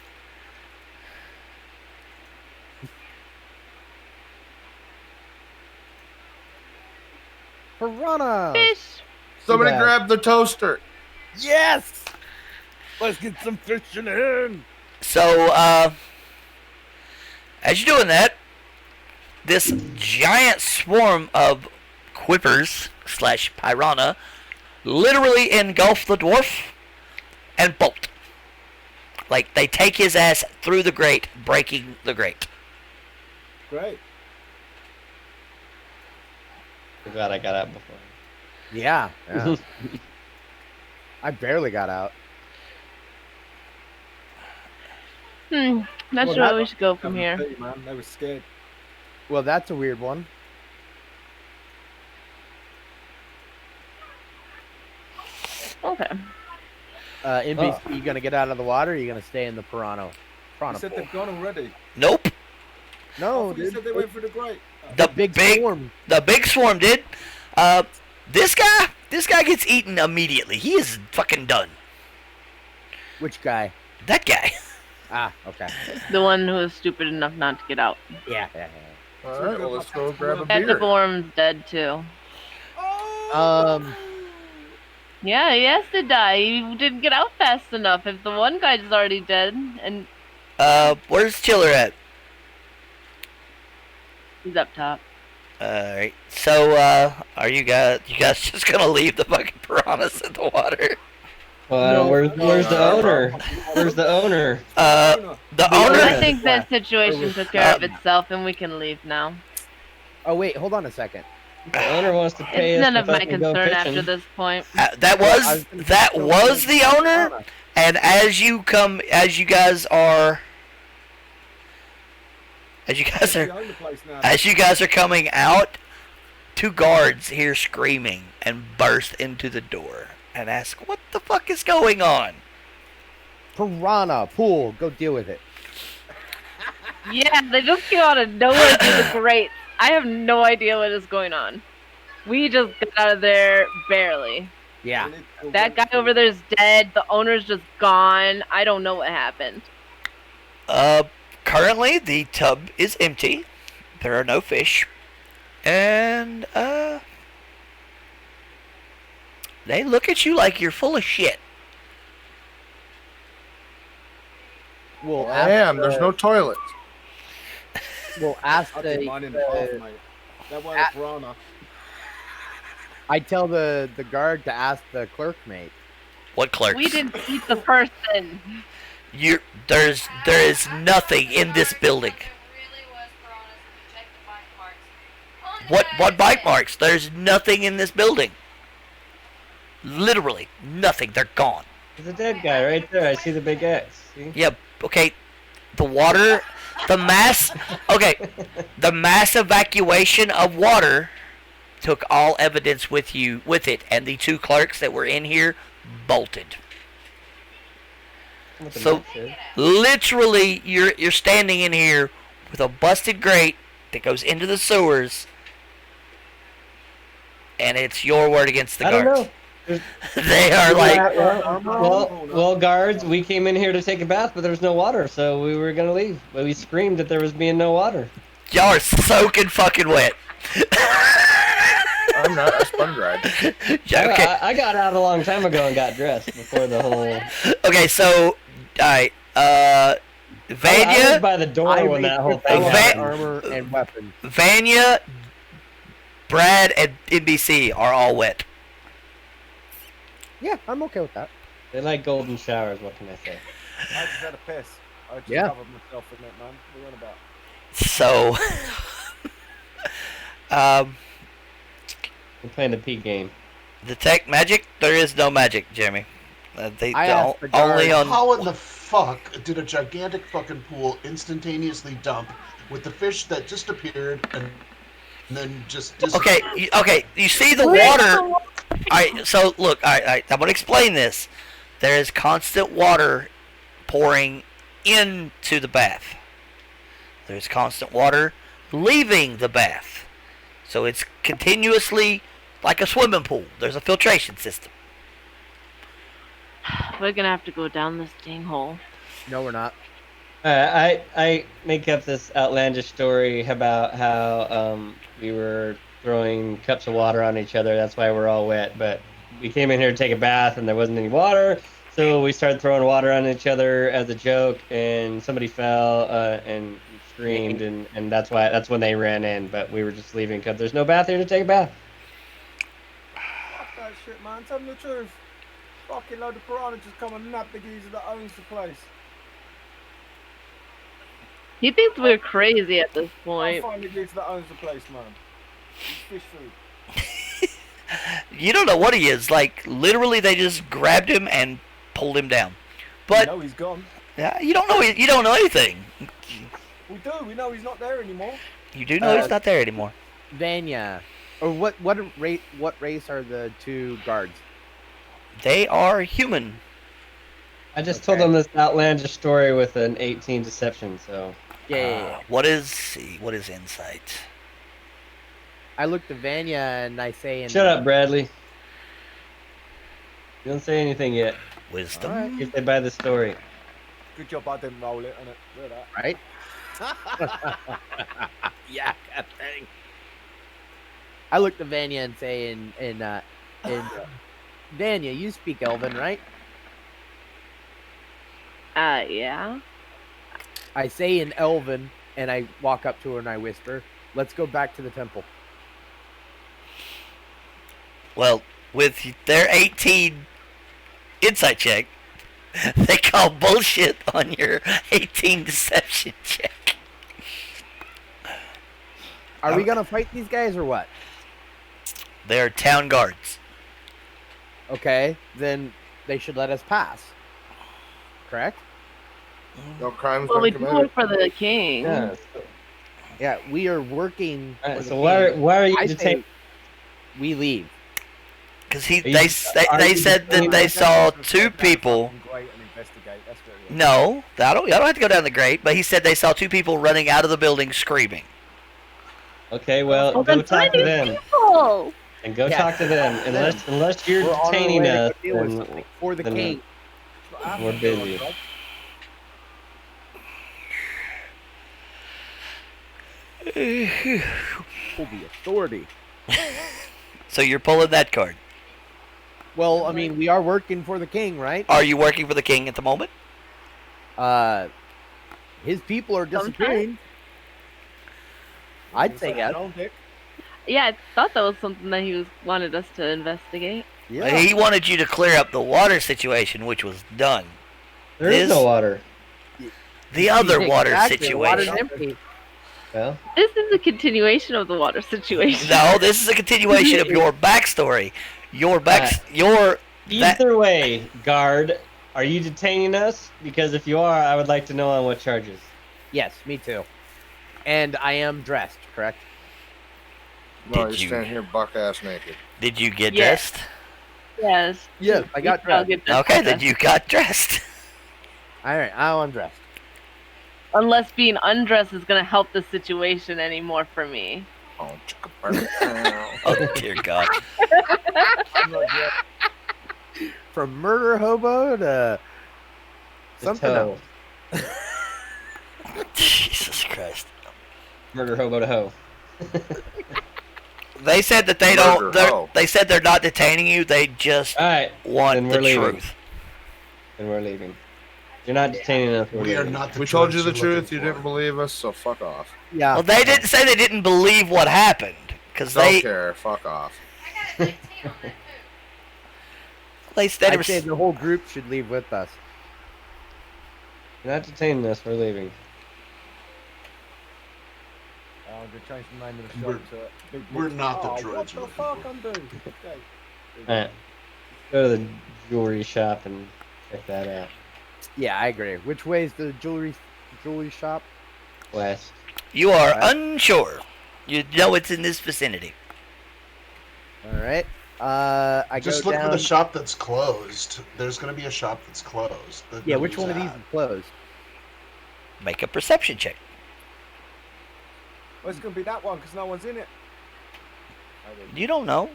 Piranha! Fish. Somebody bad. grab the toaster. Yes! Let's get some fish in hand! so as you're doing that, this giant swarm of quivers slash piranha literally engulf the dwarf and bolt. Like they take his ass through the grate, breaking the grate. Great. I'm glad I got out before. Yeah. I barely got out. Not Well, sure where that- we should go from here. Hey, man, they were scared. Well, that's a weird one. Okay. NBC, you gonna get out of the water or you gonna stay in the piranha You said pool? they've gone already. Nope. No, You dude. said they went through the grate. The big big swarm. the big swarm did. This guy gets eaten immediately. He is fucking done. Which guy? That guy. Ah, okay. The one who was stupid enough not to get out. Yeah. All right, well, let's go grab a And the beer. worm's dead too. Yeah, he has to die. He didn't get out fast enough. If the one guy's already dead and Where's Chiller at? he's up top. Alright. So, are you guys just gonna leave the fucking piranhas in the water? Well, where's the owner? Where's the owner? The I owner. think that situation took care of itself, and we can leave now. Oh wait, hold on a second. The owner wants to pay It's us none of if I my can go concern fishing. after this point. That was the owner. And as you guys are coming out, two guards hear screaming and burst into the door and ask, "What the fuck is going on?" Piranha pool. Go deal with it. Yeah, they just came out of nowhere through the grates. I have no idea what is going on. We just got out of there barely. Yeah. That guy over there is dead. The owner's just gone. I don't know what happened. Currently the tub is empty. There are no fish. And they look at you like you're full of shit. We'll I am. There's no toilet. We'll ask I did mine in half, the. mate. That was a piranha. I tell the guard to ask the clerk mate. What clerks? We didn't eat the person. There is nothing in this building. What bite marks? There's nothing in this building. Literally nothing. They're gone. There's a dead guy right there. I see the big X. See? Yeah. Okay. The water, the mass. Okay. The mass evacuation of water took all evidence with it, and the 2 clerks that were in here bolted. So literally, you're standing in here with a busted grate that goes into the sewers, and it's your word against the guards. I don't know. They are like, well, guards, we came in here to take a bath, but there's no water, so we were gonna leave. But we screamed that there was being no water. y'all are soaking fucking wet. I'm not a sponge ride. Okay. I got out a long time ago and got dressed before the whole. Okay, so, alright, I Vanya, was by the door when that whole thing happened. armor and weapons. Vanya, Brad, and NBC are all wet. Yeah, I'm okay with that. They like golden showers. What can I say? I just had a piss. I just Yeah. covered myself in it, man. What are you on about? So, We're playing the P game. the tech magic, there is no magic, Jeremy. I asked the only guard- on. How in the fuck did a gigantic fucking pool instantaneously dump with the fish that just appeared and then just disappeared? Okay, you see the water. Alright, so look, alright, I'm gonna explain this. There is constant water pouring into the bath. There's constant water leaving the bath. So it's continuously like a swimming pool. There's a filtration system. We're gonna have to go down this dang hole. No, we're not. I make up this outlandish story about how we were throwing cups of water on each other. That's why we're all wet. But we came in here to take a bath and there wasn't any water, so we started throwing water on each other as a joke. And somebody fell and screamed, and that's when they ran in. But we were just leaving because there's no bath here to take a bath. Fuck that shit, man. Tell me the truth. Fucking load of piranhas just come and nab the geezer that owns the place. He thinks we're crazy at this I'll point. find the geezer that owns the place, man. It's fish food. You don't know what he is. Like, literally, they just grabbed him and pulled him down. But We know he's gone. yeah, you don't know anything. We do. We know he's not there anymore. You do know he's not there anymore. Vanya, or what race are the 2 guards? They are human. I just told them this outlandish story with an 18 deception. So Yeah. What is insight? I look to Vanya and I say, shut up, Bradley. You don't say anything yet. Wisdom. If they buy the story. Good job I didn't roll it, innit? Look at right? Yeah, that thing. I look to Vanya and say, Vanya, you speak Elven, right? Yeah. I say in Elven, and I walk up to her and I whisper, "Let's go back to the temple." Well, with their 18 insight check, they call bullshit on your 18 deception check. Are we gonna fight these guys or what? They're town guards. Okay, then they should let us pass. Correct? No crimes Well, we been do committed. it for the king. Yeah. Yeah, we are working. Alright, for the so king. why are you I detaining? say we leave. Because Are you- they are said you that detaining they us? saw 2 people. Great and investigate. That's what it is. No, I don't have to go down the grate. But he said they saw 2 people running out of the building screaming. Okay, well, Well, go then talk find to these them. people. And go Yeah. talk to them. Unless you're We're on our detaining way to us, go deal with then something for the then- king. That's what We're happens, busy. bro. For the authority. So you're pulling that card. Well, I mean, we are working for the king, right? Are you working for the king at the moment? His people are disappearing. I'd say yes. Don't, Dick. Yeah, I thought that was something that he wanted us to investigate. Yeah. He wanted you to clear up the water situation, which was done. There is no water. The other water Exactly, the water's situation. empty. Well, This is a continuation of the water situation. No, this is a continuation of your backstory. Either way, guard, are you detaining us? Because if you are, I would like to know on what charges. Yes, me too. And I am dressed, correct? No, Did you're you- standing here buck ass naked. Did you get Yes. dressed? Yes. Yes, I got I'll dressed. get this Okay, done. then you got dressed. Alright, I'm undressed. Unless being undressed is going to help the situation anymore for me. Oh, chicka burn. Oh dear God. I'm not dressed. From murder hobo to something toe. else. Jesus Christ. Murder hobo to hoe. They said that they Murder don't. hoe. They said they're not detaining you. They just All right, want then the we're leaving. truth. And we're leaving. You're not detaining us. We are not the We told you drugs the you're looking truth. You for. didn't believe us, so fuck off. Yeah. Well, they didn't say they didn't believe what happened because Don't they care. Fuck off. they said it I'd was, say the whole group should leave with us. You're not detaining us. We're leaving. I'm gonna change the name of the We're- shop to Big we're Big- not the Oh, drugs What you're the fuck looking I'm doing? Okay. All right, go to the jewelry shop and check that out. Yeah, I agree. Which way is the jewelry shop? West. you are Alright. unsure. You know it's in this vicinity. Alright. I Just go look down. for the shop that's closed. There's going to be a shop that's closed. that Yeah, which nobody's one of these at. is closed? Make a perception check. Well, it's gonna be that one because no one's in it. You don't know.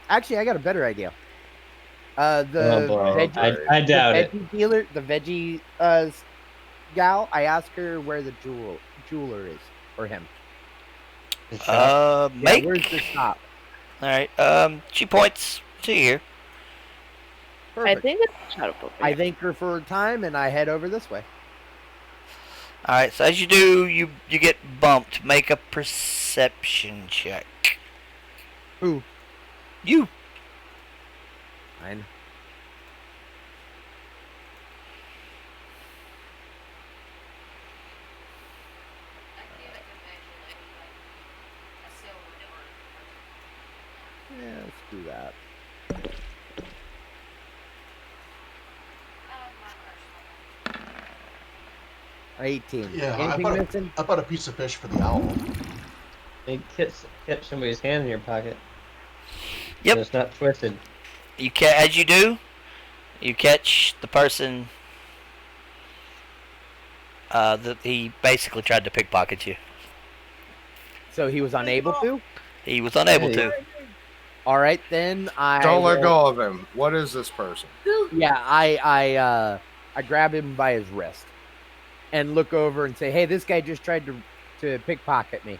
Actually, I got a better idea. The Oh boy, veggie, I doubt the it. veggie dealer, the veggie gal. I asked her where the jeweler is, or him. The shop. Yeah, Make. where's the shop? All right. She points to here. Perfect. I think it's shut up over I here. thank her for her time, and I head over this way. All right. So as you do, you get bumped. Make a perception check. Who? You. Fine. Yeah, let's do that. Oh, 18. Yeah, Anything missing? I bought a piece of fish for the owl. They kept somebody's hand in your pocket. Yep. So it's not twisted. You as you do, you catch the person. That he basically tried to pickpocket you. So he was unable to? He was unable Hey. to. All right, then I Don't let will- go of him. What is this person? Yeah, I grab him by his wrist and look over and say, "Hey, this guy just tried to pickpocket me."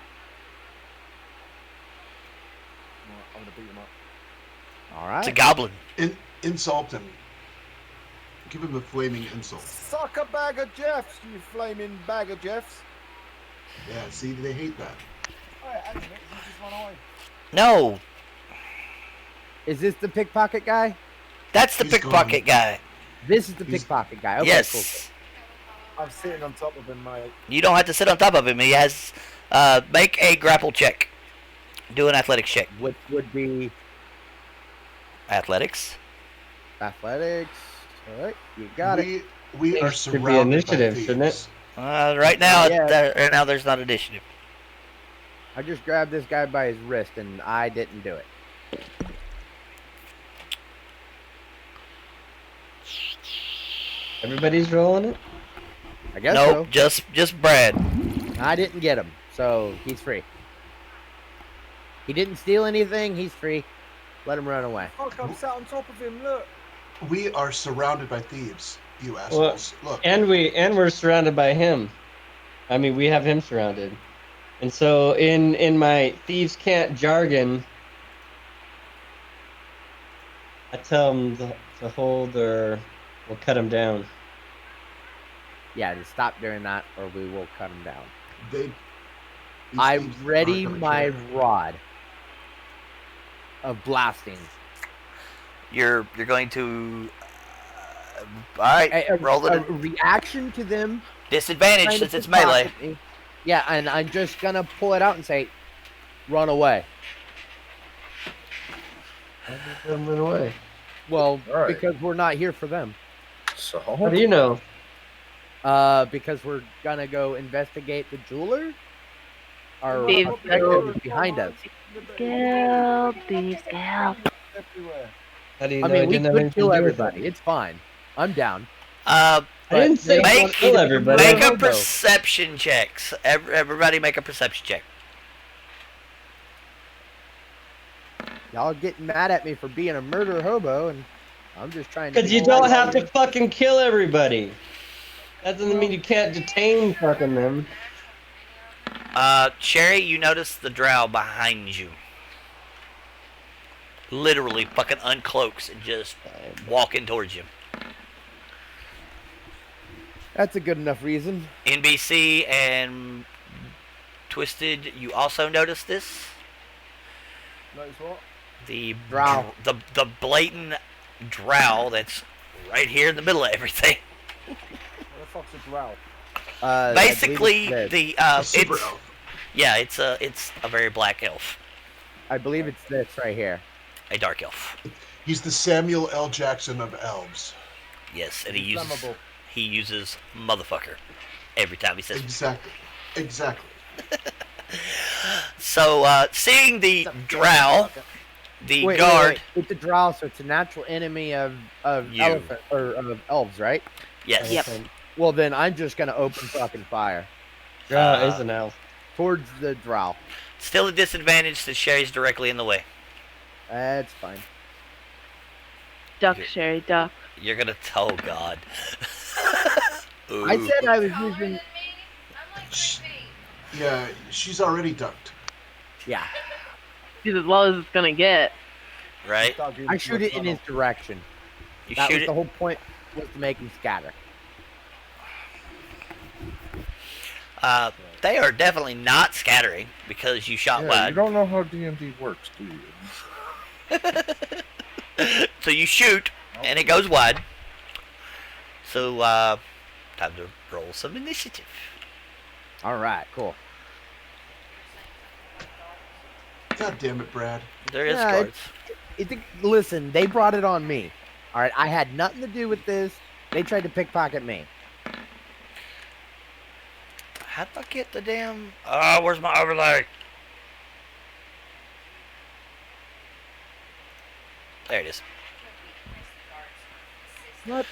I'm gonna beat him up. All It's a right. goblin. Insult him. Give him a flaming insult. Suck a bag of Jeffs, you flaming bag of Jeffs. Yeah, see, they hate that. Alright, hang on a minute, you just run away. No, Is this the pickpocket guy? that's the He's pickpocket guy. This is the He's- pickpocket guy. Okay, Yes. cool. I'm sitting on top of him, mate. You don't have to sit on top of him. He has. Make a grapple check. Do an athletics check. Which would be Athletics. athletics. All right, you got it. We are Should be surrounded initiative, by shouldn't it? thieves. Right now, Yeah. right now there's not initiative. I just grabbed this guy by his wrist, and I didn't do it. Everybody's rolling it. I guess Nope, just Brad. so. I didn't get him, so he's free. He didn't steal anything. He's free. Let him run away. Fuck, I'm sat on top of him, look. We are surrounded by thieves, you assholes. Look, And we're surrounded by him. I mean, we have him surrounded. And so in my thieves can't jargon, I tell them to hold or we'll cut him down. Yeah, just stop doing that, or we will cut him down. these I thieves ready aren't gonna my care. rod. of blasting. You're going to. All right, A roll the reaction to them. disadvantage trying to since it's pickpocket melee. me. Yeah, and I'm just gonna pull it out and say, "Run away." Run away. Well, All right. because we're not here for them. So How do you know? Because we're gonna go investigate the jeweler. Our Thieves objective is behind us. Guild, thieves guild. Everywhere. How do you I know mean, it we didn't have could anything kill to do with everybody. it? It's fine. I'm down. Uh, I didn't say they don't kill want me to everybody. promote- make a Hobo. perception checks. Everybody make a perception check. Y'all getting mad at me for being a murder hobo, and I'm just trying to. Because be you don't polite. have to fucking kill everybody. That doesn't mean you can't detain fucking them. Sherry, you notice the drow behind you. Literally fucking uncloaks and just walking towards you. That's a good enough reason. NBC and Twisted, you also notice this. Notice what? The Drow. the blatant drow that's right here in the middle of everything. What the fuck's a drow? I Basically, believe it's the Super it's elf. yeah, it's a very black elf, I believe it's this right here. a dark elf. He's the Samuel L. Jackson of elves. Yes, and Flammable. he uses motherfucker every time he says. Exactly. Exactly. So, seeing the drow, the Wait, guard, It's a drow, so it's a natural enemy of You. elephant or of elves, right? yes, Yep. Well, then I'm just gonna open fucking fire Drow is an elf. towards the drow. still a disadvantage since Sherry's directly in the way. That's fine. Duck, Sherry, duck. You're gonna, oh god. Ooh. I said I was using. Yeah, she's already ducked. Yeah, She's as low as it's gonna get. right. I shoot it in his direction. You That shoot was it. the whole point, was to make him scatter. They are definitely not scattering because you shot Yeah, you wide. don't know how D&D works, do you? So you shoot, and it goes wide. So, time to roll some initiative. All right, cool. God damn it, Brad. There is Yeah, cards. Listen, they brought it on me. All right, I had nothing to do with this. They tried to pickpocket me. How'd I get the damn... Oh, where's my overlay? There it is. What?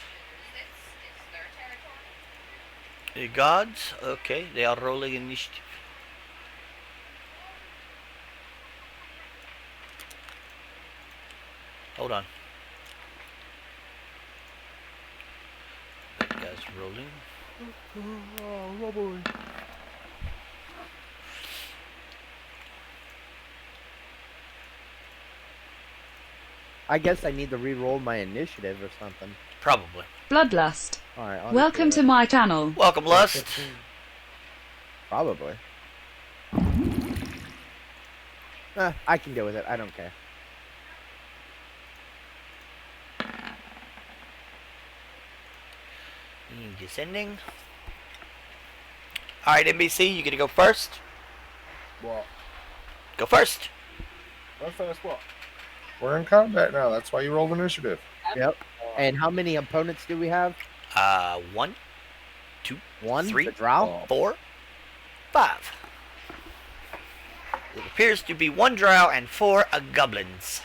The gods? Okay, they are rolling initiative. Hold on. That guy's rolling. Oh, robbery. I guess I need to re-roll my initiative or something. Probably. Bloodlust. All right. Welcome to my channel. Welcome, Lust. Probably. I can deal with it. I don't care. Descending. Alright, NBC, you get to go first. What? Go first. Go first, what? We're in combat now. That's why you rolled initiative. Yep. And how many opponents do we have? 1, 2, One. 3, The drow. 4, 5. It appears to be 1 drow and 4 goblins.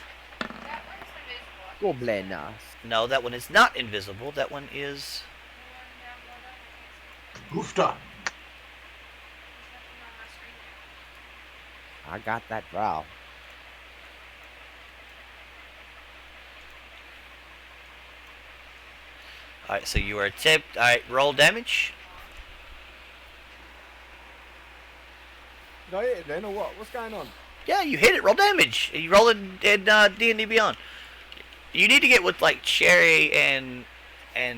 Goblinas. No, that one is not invisible. That one is... Hoofda. I got that drow. Alright, so you are tipped. Alright, roll damage. Did I hit it then, or what? What's going on? Yeah, you hit it. Roll damage. You roll it in D&D Beyond. You need to get with, like, Sherry and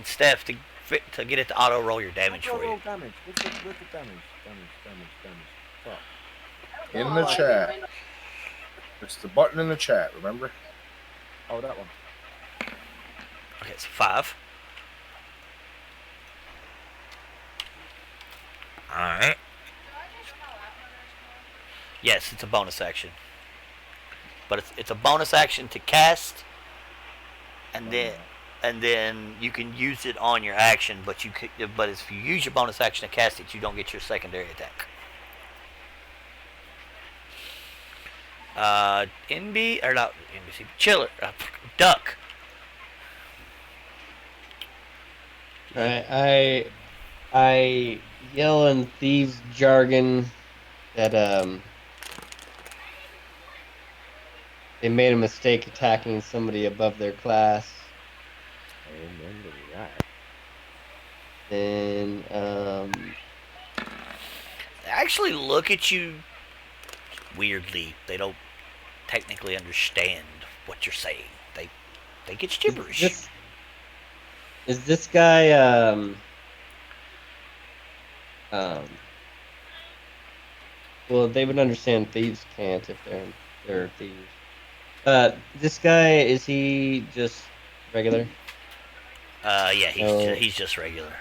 Steph to get it to auto-roll your damage What's for roll you. damage? What's the damage? Damage. Fuck. In the chat. It's the button in the chat, remember? Oh, that one. Okay, it's 5. Alright. Yes, it's a bonus action. But it's a bonus action to cast, and then you can use it on your action. But if you use your bonus action to cast it, you don't get your secondary attack. NB or not NBC Chiller Duck. Alright, I yell in thieves jargon that they made a mistake attacking somebody above their class. Amen to that. Then They actually look at you weirdly. They don't technically understand what you're saying. They get gibberish. Is this guy well, they would understand thieves can't if they're thieves. This guy, is he just regular? Yeah, he's just regular.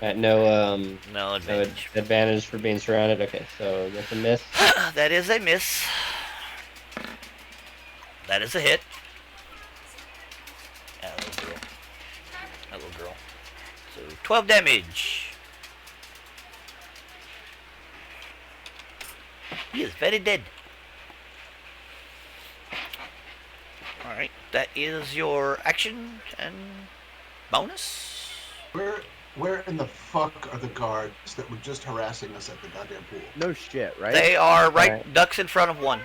No No advantage. No advantage for being surrounded. Okay, so that's a miss. That is a miss. That is a hit. That little girl. So 12 damage. He is very dead. Alright, that is your action and bonus. Where in the fuck are the guards that were just harassing us at the goddamn pool? No shit, right? They are ducks in front of one.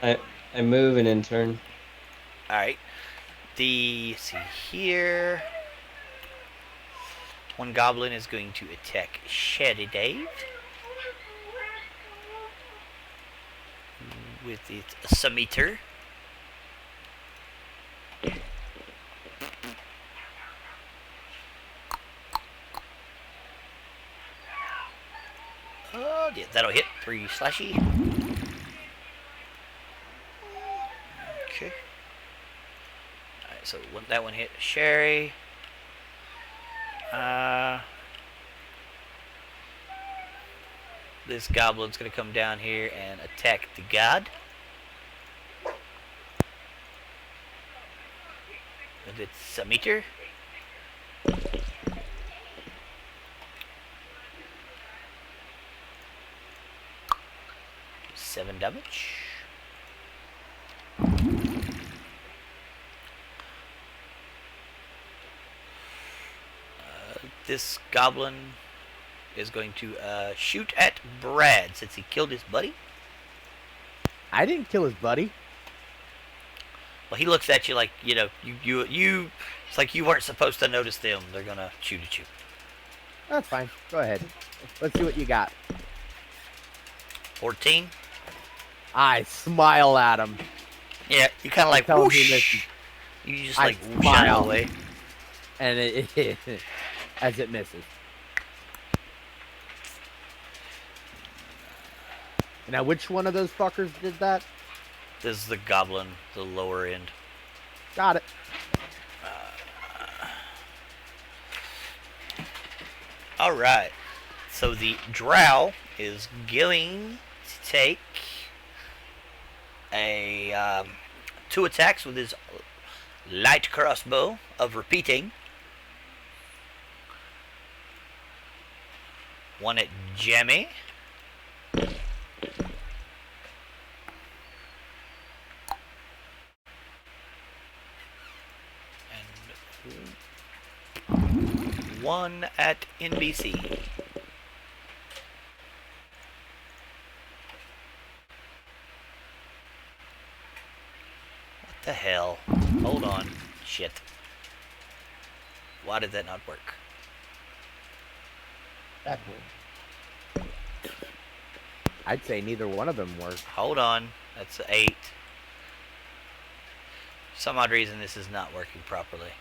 I move and in turn. Alright. Let's see here. One goblin is going to attack Shady Dave with its scimitar. Oh, yeah, that'll hit 3 slashy. Okay. Alright, so that one hit Sherry. This goblin's gonna come down here and attack the god. With its scimitar. Seven damage. This goblin is going to shoot at Brad since he killed his buddy. I didn't kill his buddy. Well, he looks at you like, you it's like you weren't supposed to notice them. They're gonna shoot at you. That's fine. Go ahead. Let's see what you got. 14. I smile at him. Yeah, you kind of like tell him whoosh. You just I like whoosh out of the way. And it as it misses. Now, which one of those fuckers did that? This is the goblin, the lower end. Got it. Alright. So the drow is going to take a 2 attacks with his light crossbow of repeating. One at Jemmy. And one at NBC. What the hell? Hold on. Shit. Why did that not work? That one. I'd say neither one of them worked. Hold on. That's 8. For some odd reason this is not working properly.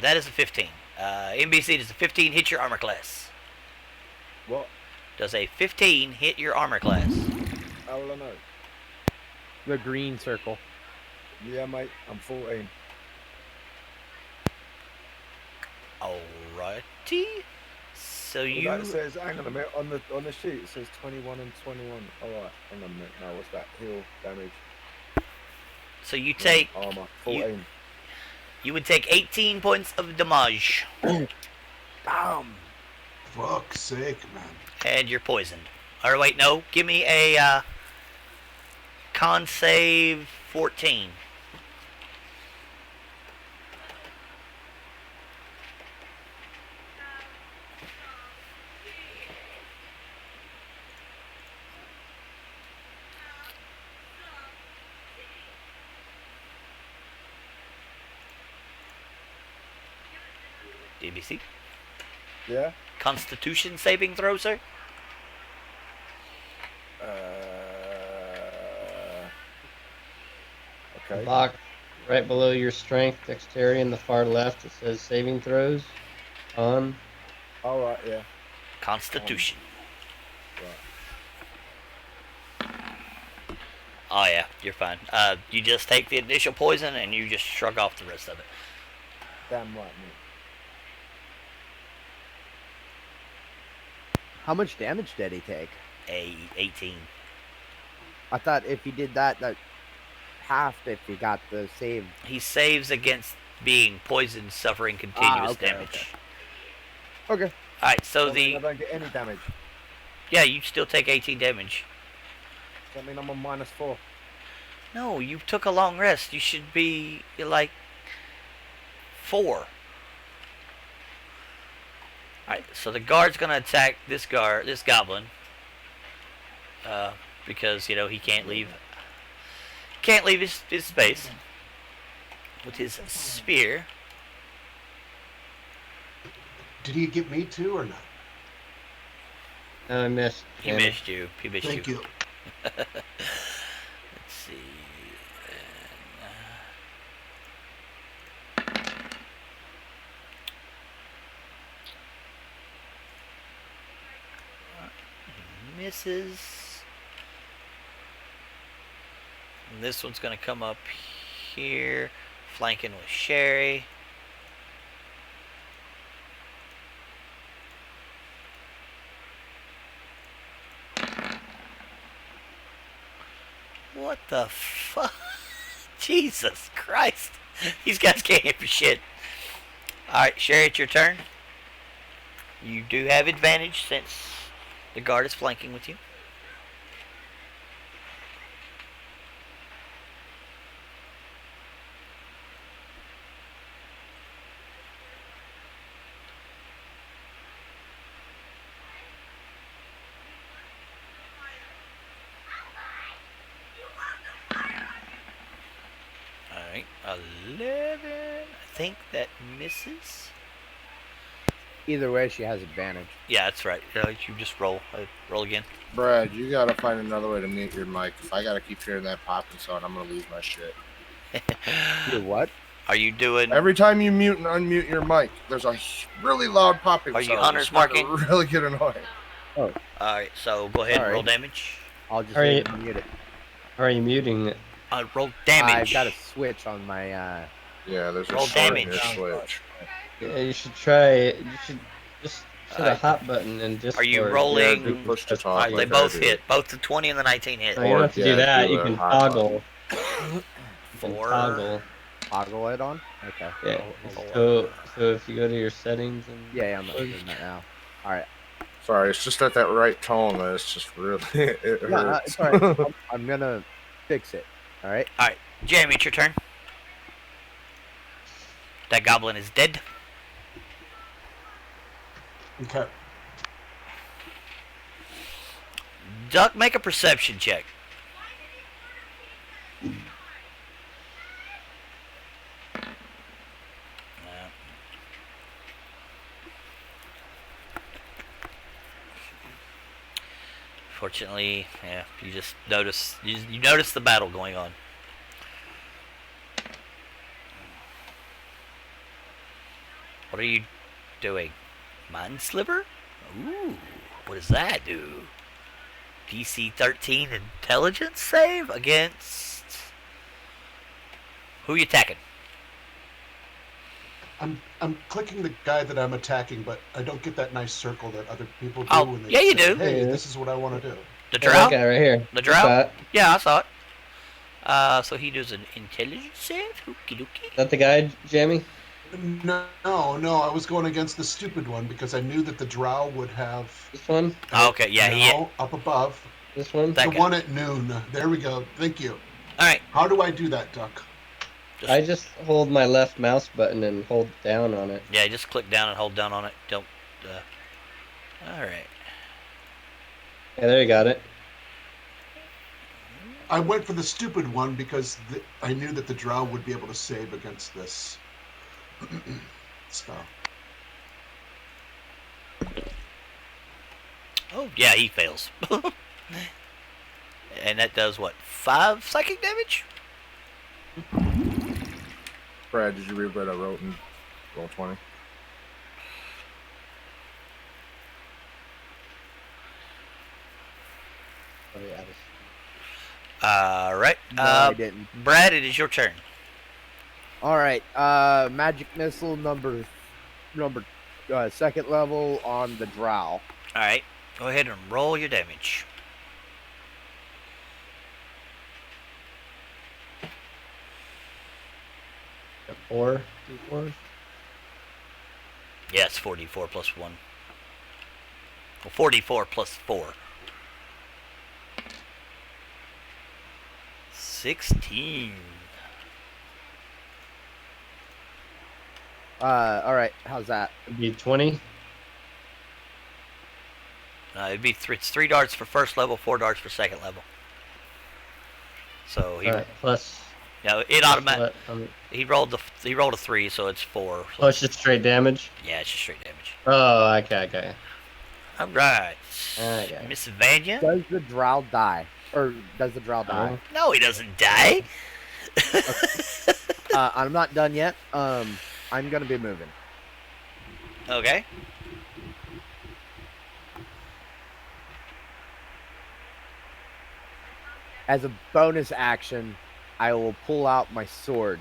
That is a 15. NBC, does a 15 hit your armor class? Well, Does a 15 hit your armor class? How will I know? The green circle. Yeah, mate. I'm 14. Alrighty. So Well, you... that says, hang on a minute, on the sheet it says 21 and 21. Alright, hang on a minute. No, what's that? Heal damage. So you take... Armor. 14. You would take 18 points of damage. Damn! Fuck's sake, man. And you're poisoned. Or wait, no. Give me a con save 14. DBC. Yeah? Constitution saving throw, sir? Okay. Lock right below your strength, dexterity in the far left. It says saving throws. On. Alright, yeah. Constitution. Right. Oh yeah, you're fine. You just take the initial poison and you just shrug off the rest of it. Damn right, mate. How much damage did he take? 18. I thought if he did that, that halved if he got the save. He saves against being poisoned, suffering continuous okay, damage. Okay. Alright, so Does that mean I don't get any damage? Yeah, you still take 18 damage. Does that mean I'm on -4? No, you took a long rest. You should be like 4. Alright, so the guard's gonna attack this goblin. Because, you know, he can't leave his space with his spear. Did he get me too or not? I missed. He missed you. He missed Thank you. Let's see. Misses. And this one's going to come up here, flanking with Sherry. What the fuck? Jesus Christ. These guys can't hit for shit. Alright, Sherry, it's your turn. You do have advantage since the guard is flanking with you. Alright, 11. I think that misses. Either way, she has advantage. Yeah, that's right. You just roll. Roll again. Brad, you gotta find another way to mute your mic. If I gotta keep hearing that popping sound, I'm gonna lose my shit. You what? Are you doing... Every time you mute and unmute your mic, there's a really loud popping Are sound. you hunter's It's starting to marking? really get annoying. Oh. Alright, so go ahead and roll Alright. damage. I'll just Alright. mute it. Are you muting it? Roll damage. I've got a switch on my. Yeah, there's a Roll sound damage. switch. Yeah, you should try it. You should just hit Uh, a hot button and just. Are you Yeah, rolling... do push to talk. Alright, they like both I do. hit. Both the 20 and the 19 hit. No, you don't have to Yeah, do that. do You a can hot toggle. You can 4. toggle. Toggle it on? Okay. Yeah. Oh, So if you go to your settings and Yeah, I'm doing that now. Alright. Sorry, it's just at that right tone that it's just really it No, hurts. it's alright. I'm gonna fix it. Alright? Jeremy, it's your turn. That goblin is dead. Okay. Duck, make a perception check. Fortunately, yeah, you just notice you notice the battle going on. What are you doing? Mind sliver? Ooh. What does that do? DC 13 intelligence save against... Who are you attacking? I'm clicking the guy that I'm attacking, but I don't get that nice circle that other people do Oh, when they yeah, you say, do. hey, Yeah. this is what I want to do. The Yeah, drow? that guy right here. The I drow? saw it. Yeah, I saw it. So he does an intelligence save? Okie dokie. Is that the guy, Jamie? No, I was going against the stupid one because I knew that the drow would have... This one? Oh, okay, yeah, up above. This one? That The guy. one at noon. There we go. Thank you. Alright. How do I do that, Duck? I just hold my left mouse button and hold down on it. Yeah, just click down and hold down on it. Don't, Alright. Yeah, there you got it. I went for the stupid one because I knew that the drow would be able to save against this spell. Oh, yeah, he fails. And that does what? 5 psychic damage? Brad, did you read what I wrote in roll 20? Oh, yeah. Alright. No, I didn't. Brad, it is your turn. All right. Magic missile number second level on the drow. Alright. Go ahead and roll your damage. Got 4 D4s. Yes, 4d4 plus 1. Well, 4d4 plus 4. 16. All right. How's that? It'd be 20. It'd be it's 3 darts for first level, 4 darts for second level. So he, Alright, plus. it automatic. What? He rolled a 3, so it's 4. So Oh, it's just straight damage? yeah, it's just straight damage. Oh, okay. All right, Okay. Miss Vanya. Does the drow die? Or does the drow die? No, he doesn't die. I'm not done yet. I'm gonna be moving. Okay. As a bonus action, I will pull out my sword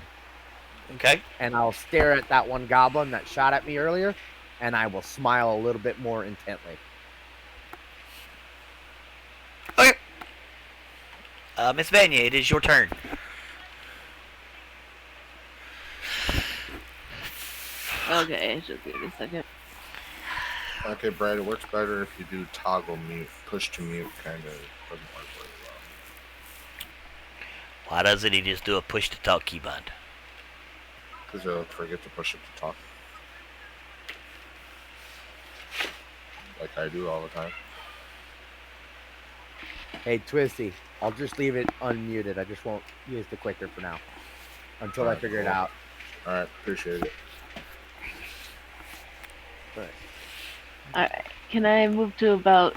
Okay. and I'll stare at that one goblin that shot at me earlier, and I will smile a little bit more intently. Okay. Miss Vanya, it is your turn. Okay, just give me a second. Okay, Brad, it works better if you do toggle mute. Push to mute kind of doesn't work very well. Why doesn't he just do a push to talk keybind? Because he'll forget to push it to talk. Like I do all the time. Hey, Twisty, I'll just leave it unmuted. I just won't use the clicker for now until I Alright, figure it cool. out. Alright, appreciate it. Alright, can I move to about...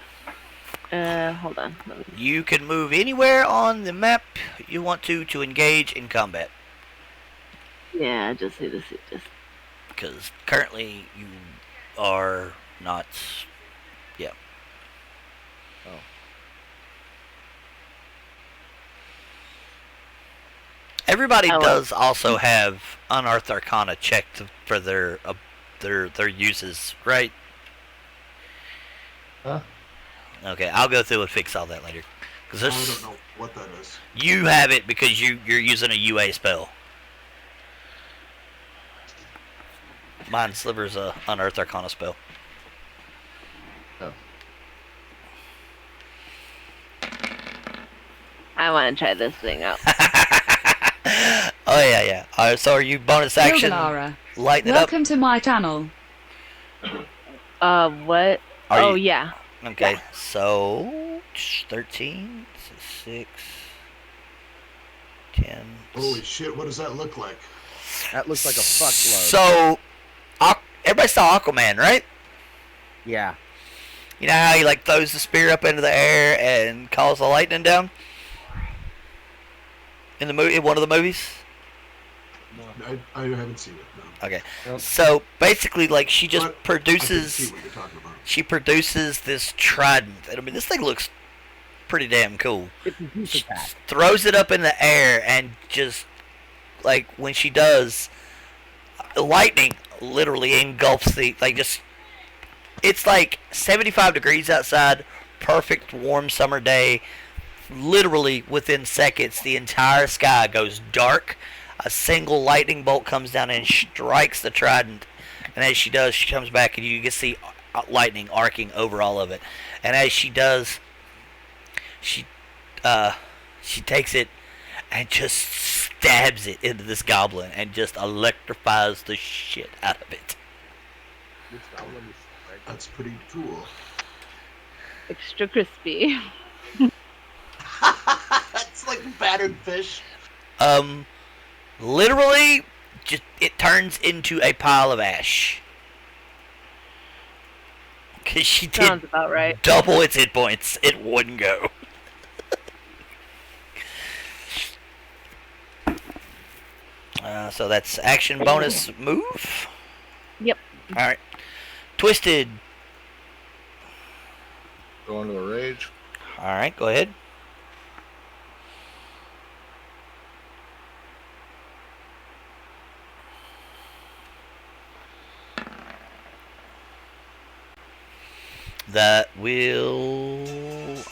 hold on. Let me... You can move anywhere on the map you want to engage in combat. Yeah, I just need to see this. Because currently you are not... Yeah. Oh. Everybody I like- does also have Unearthed Arcana checked for their uses, right? Huh? Okay, I'll go through and fix all that later. Because I don't know what that is. you have it because you're using a UA spell. Mine Sliver's a Unearthed Arcana spell. I want to try this thing out. Oh yeah. So are you bonus action Lara, lighting it up? welcome to my channel. What? Are Oh, you- yeah. Okay, Yeah. so 13, 6, 10. Holy shit, what does that look like? That looks like a fuckload. So, everybody saw Aquaman, right? Yeah. You know how he like throws the spear up into the air and calls the lightning down? In one of the movies? No. I haven't seen it. No. Okay. Nope. So basically, like she just But I can see produces. what you're talking about. She produces this trident. And I mean, this thing looks pretty damn cool. It's a juice She attack. throws it up in the air and just like when she does, lightning literally engulfs the like just. It's like 75 degrees outside, perfect warm summer day. Literally within seconds, the entire sky goes dark. A single lightning bolt comes down and strikes the trident. And as she does, she comes back and you can see lightning arcing over all of it. And as she does, she takes it and just stabs it into this goblin and just electrifies the shit out of it. Which goblin is right? That's pretty cool. Extra crispy. It's like battered fish. Literally, just it turns into a pile of ash. Because she did Sounds about right. double its hit points in one go. So that's action bonus move. Yep. All right. Twisted. Go into a rage. All right, go ahead. That will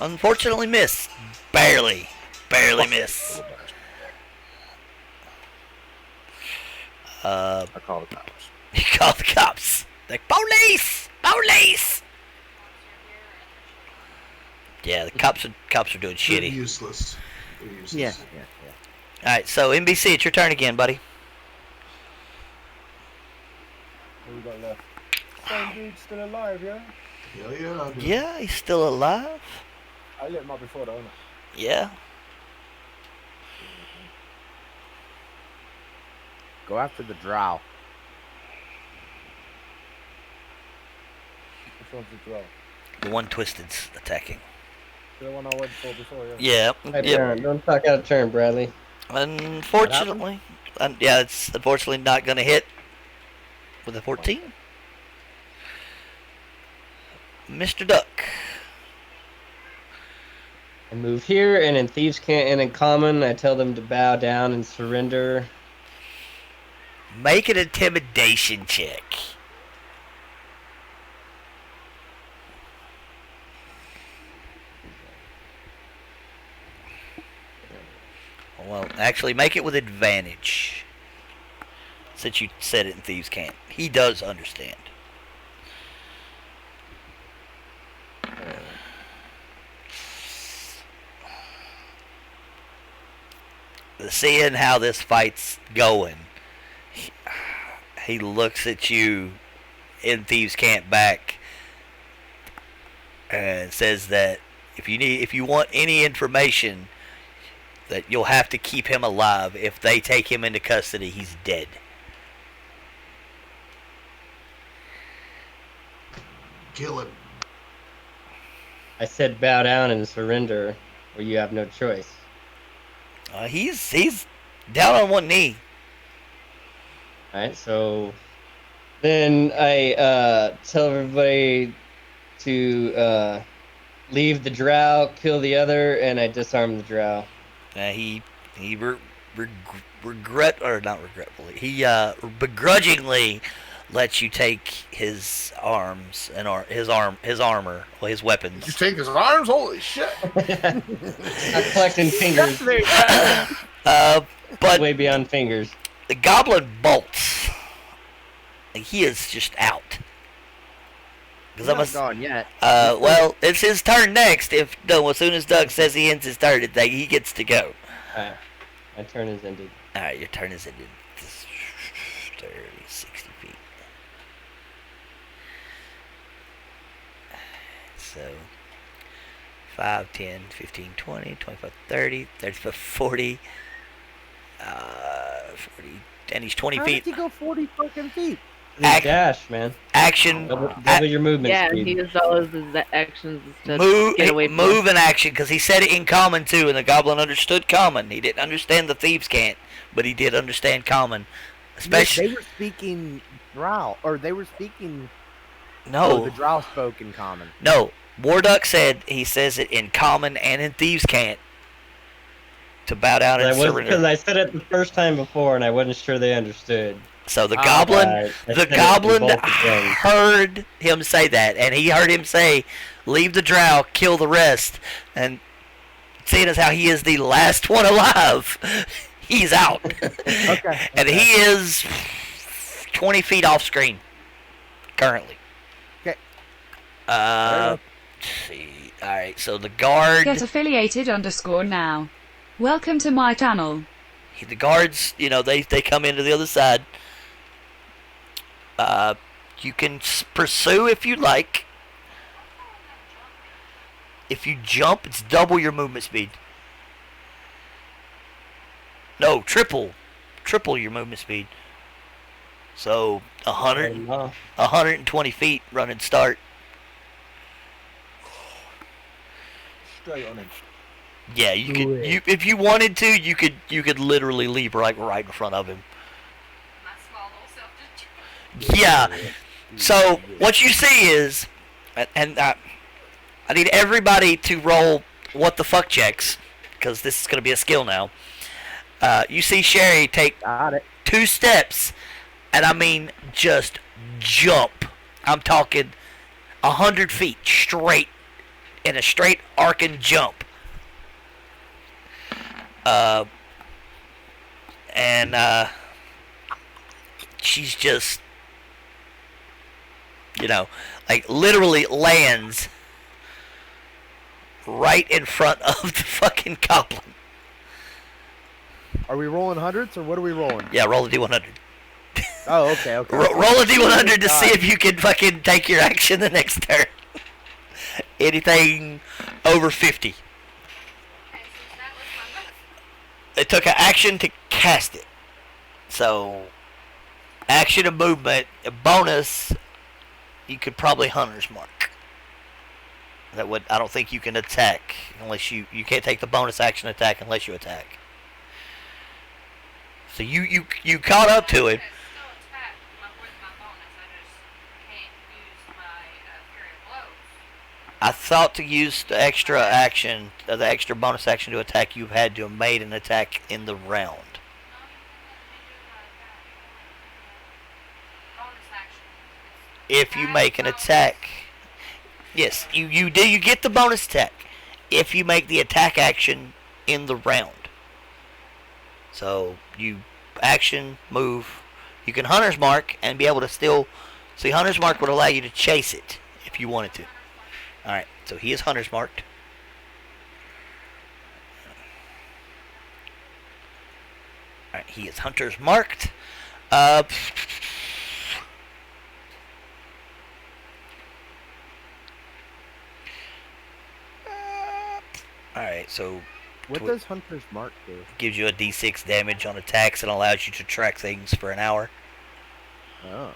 unfortunately miss. Barely miss. I call the cops. He called the cops. Like, police! Police! Yeah, the cops are doing They're shitty. useless. They're useless. Yeah. Alright, so NBC, it's your turn again, buddy. What we got left? Same dude still alive, yeah? Hell yeah. Dude. Yeah, he's still alive. I lit him up before though, innit? Yeah. Go after the drow. Which one's the draw? The one Twisted's attacking. The one I went for before, yeah? Yeah. My Yep. turn. Don't talk out of turn, Bradley. Unfortunately. Yeah, it's unfortunately not going to hit with a 14. Mr. Duck. I move here, and in Thieves' Cant and in Common, I tell them to bow down and surrender. Make an intimidation check. Well, actually, make it with advantage. Since you said it in Thieves' Cant. He does understand. Seeing how this fight's going, he looks at you in Thieves' Cant back and says that if you want any information, that you'll have to keep him alive. If they take him into custody, he's dead. Kill him. I said bow down and surrender, or you have no choice. He's down on one knee. Alright, so then I tell everybody to leave the drow, kill the other, and I disarm the drow. He begrudgingly lets you take his arms and his armor, well, his weapons. Did you take his arms? Holy shit! I'm collecting fingers. But way beyond fingers. the goblin bolts. Like, he is just out. He's not gone yet. Well, it's his turn next. As soon as Doug says he ends his turn, he gets to go. Alright, my turn is ended. Alright, your turn is ended. 30, 60 feet. So, 5, 10, 15, 20, 25, 30, 35, 40, 40, and he's 20 How feet. did he go 40 fucking feet? Dash, man. action, Double your movement Yeah, speed. he used all of his actions to move, get away from move us. and action, because he said it in common too, and the goblin understood common. He didn't understand the thieves' cant, but he did understand common. Especially, They were speaking Drow, or they were speaking. no, Oh, the Drow spoke in common. no. Warduck said he says it in common and in thieves' cant to bow down and Because surrender. I said it the first time before, and I wasn't sure they understood. So the Ah, goblin, I the said it in goblin both again. heard him say that, and he heard him say, "Leave the drow, kill the rest." And seeing as how he is the last one alive, he's out. Okay. And he is 20 feet off screen currently. Okay. Let's see. All right, so the guard. Get affiliated _ now. Welcome to my channel. The guards, they come into the other side. You can pursue if you like. If you jump, it's double your movement speed. No, triple your movement speed. So 120 feet running start. Straight on him. Yeah, you could. If you wanted to, you could literally leap right in front of him. My small little self just. Yeah. So what you see is, and I need everybody to roll what the fuck checks, because this is going to be a skill now. You see Sherry take Got it. 2 steps, and I mean just jump. I'm talking 100 feet straight, in a straight arcing jump. And she's just, like literally lands right in front of the fucking goblin. Are we rolling hundreds or what are we rolling? Yeah, roll a d100. Oh, okay. Roll a d100 to see if you can fucking take your action the next turn. Anything over 50. Okay, so that was my move. It took an action to cast it. So, action and movement, a bonus, you could probably hunter's mark. I don't think you can attack unless you can't take the bonus action attack unless you attack. So you caught up to it. I can still attack with my bonus. I just can't use my Fury of Blows. I thought to use the extra action, the extra bonus action to attack, you had to have made an attack in the round. No, you can let me do my bonus action. If you make an attack, yes, you do. You get the bonus attack if you make the attack action in the round. So you action, move. You can hunter's mark and be able to still see. Hunter's mark would allow you to chase it if you wanted to. All right, so he is hunter's marked. All right, he is hunter's marked. Alright, so What does Hunter's Mark do? gives you a d6 damage on attacks and allows you to track things for an hour. Oh.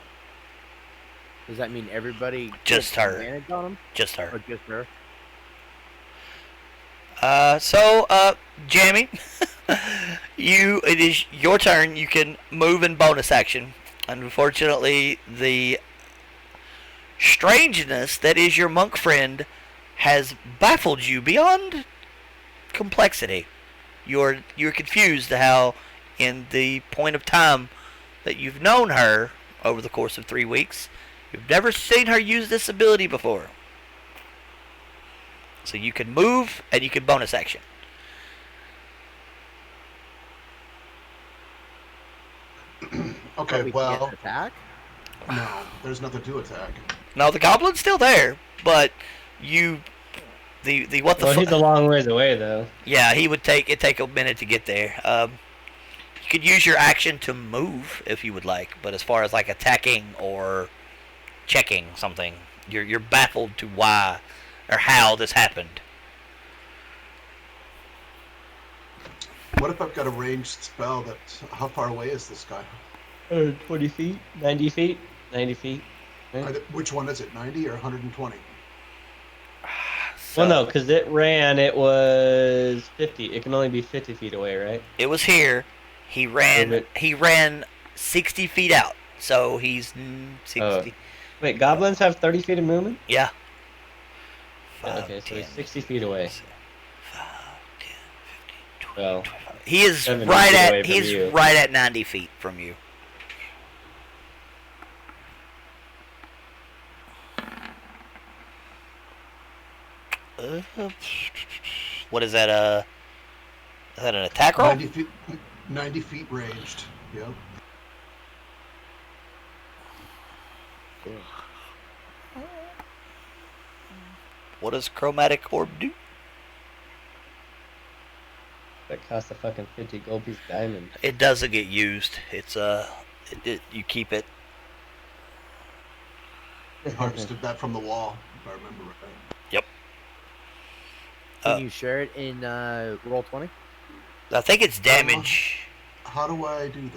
Does that mean everybody Just gets her. advantage on them? Just Or her. just her? Jamie, it is your turn. You can move in bonus action. Unfortunately, the strangeness that is your monk friend has baffled you beyond complexity. You're confused how, in the point of time that you've known her over the course of 3 weeks, you've never seen her use this ability before. So you can move and you can bonus action. Okay, We well, can't attack? no, there's nothing to attack. No, the goblin's still there, but you, the what the Well, fuck? he's a long ways away, though. Yeah, it'd take a minute to get there. You could use your action to move if you would like, but as far as like attacking or checking something, you're baffled to why or how this happened. What if I've got a ranged spell that... How far away is this guy? 20 feet? 90 feet? 90 feet. Right? Which one is it? 90 or 120? Well, no, because it was 50. It can only be 50 feet away, right? It was here. He ran 60 feet out. So he's 60. Wait, goblins have 30 feet of movement? Yeah. Okay, so he's 60 feet away. 5, 10, 15, 20, Well, 25. He is 70 right feet at away from you. right at 90 feet from you. What is that? Is that an attack roll? 90 feet ranged. Yep. What does chromatic orb do? That costs a fucking 50 gold piece diamond. It doesn't get used. It's you keep it. I harvested that from the wall, if I remember right. Yep. Can you share it in roll 20? I think it's damage. How do I do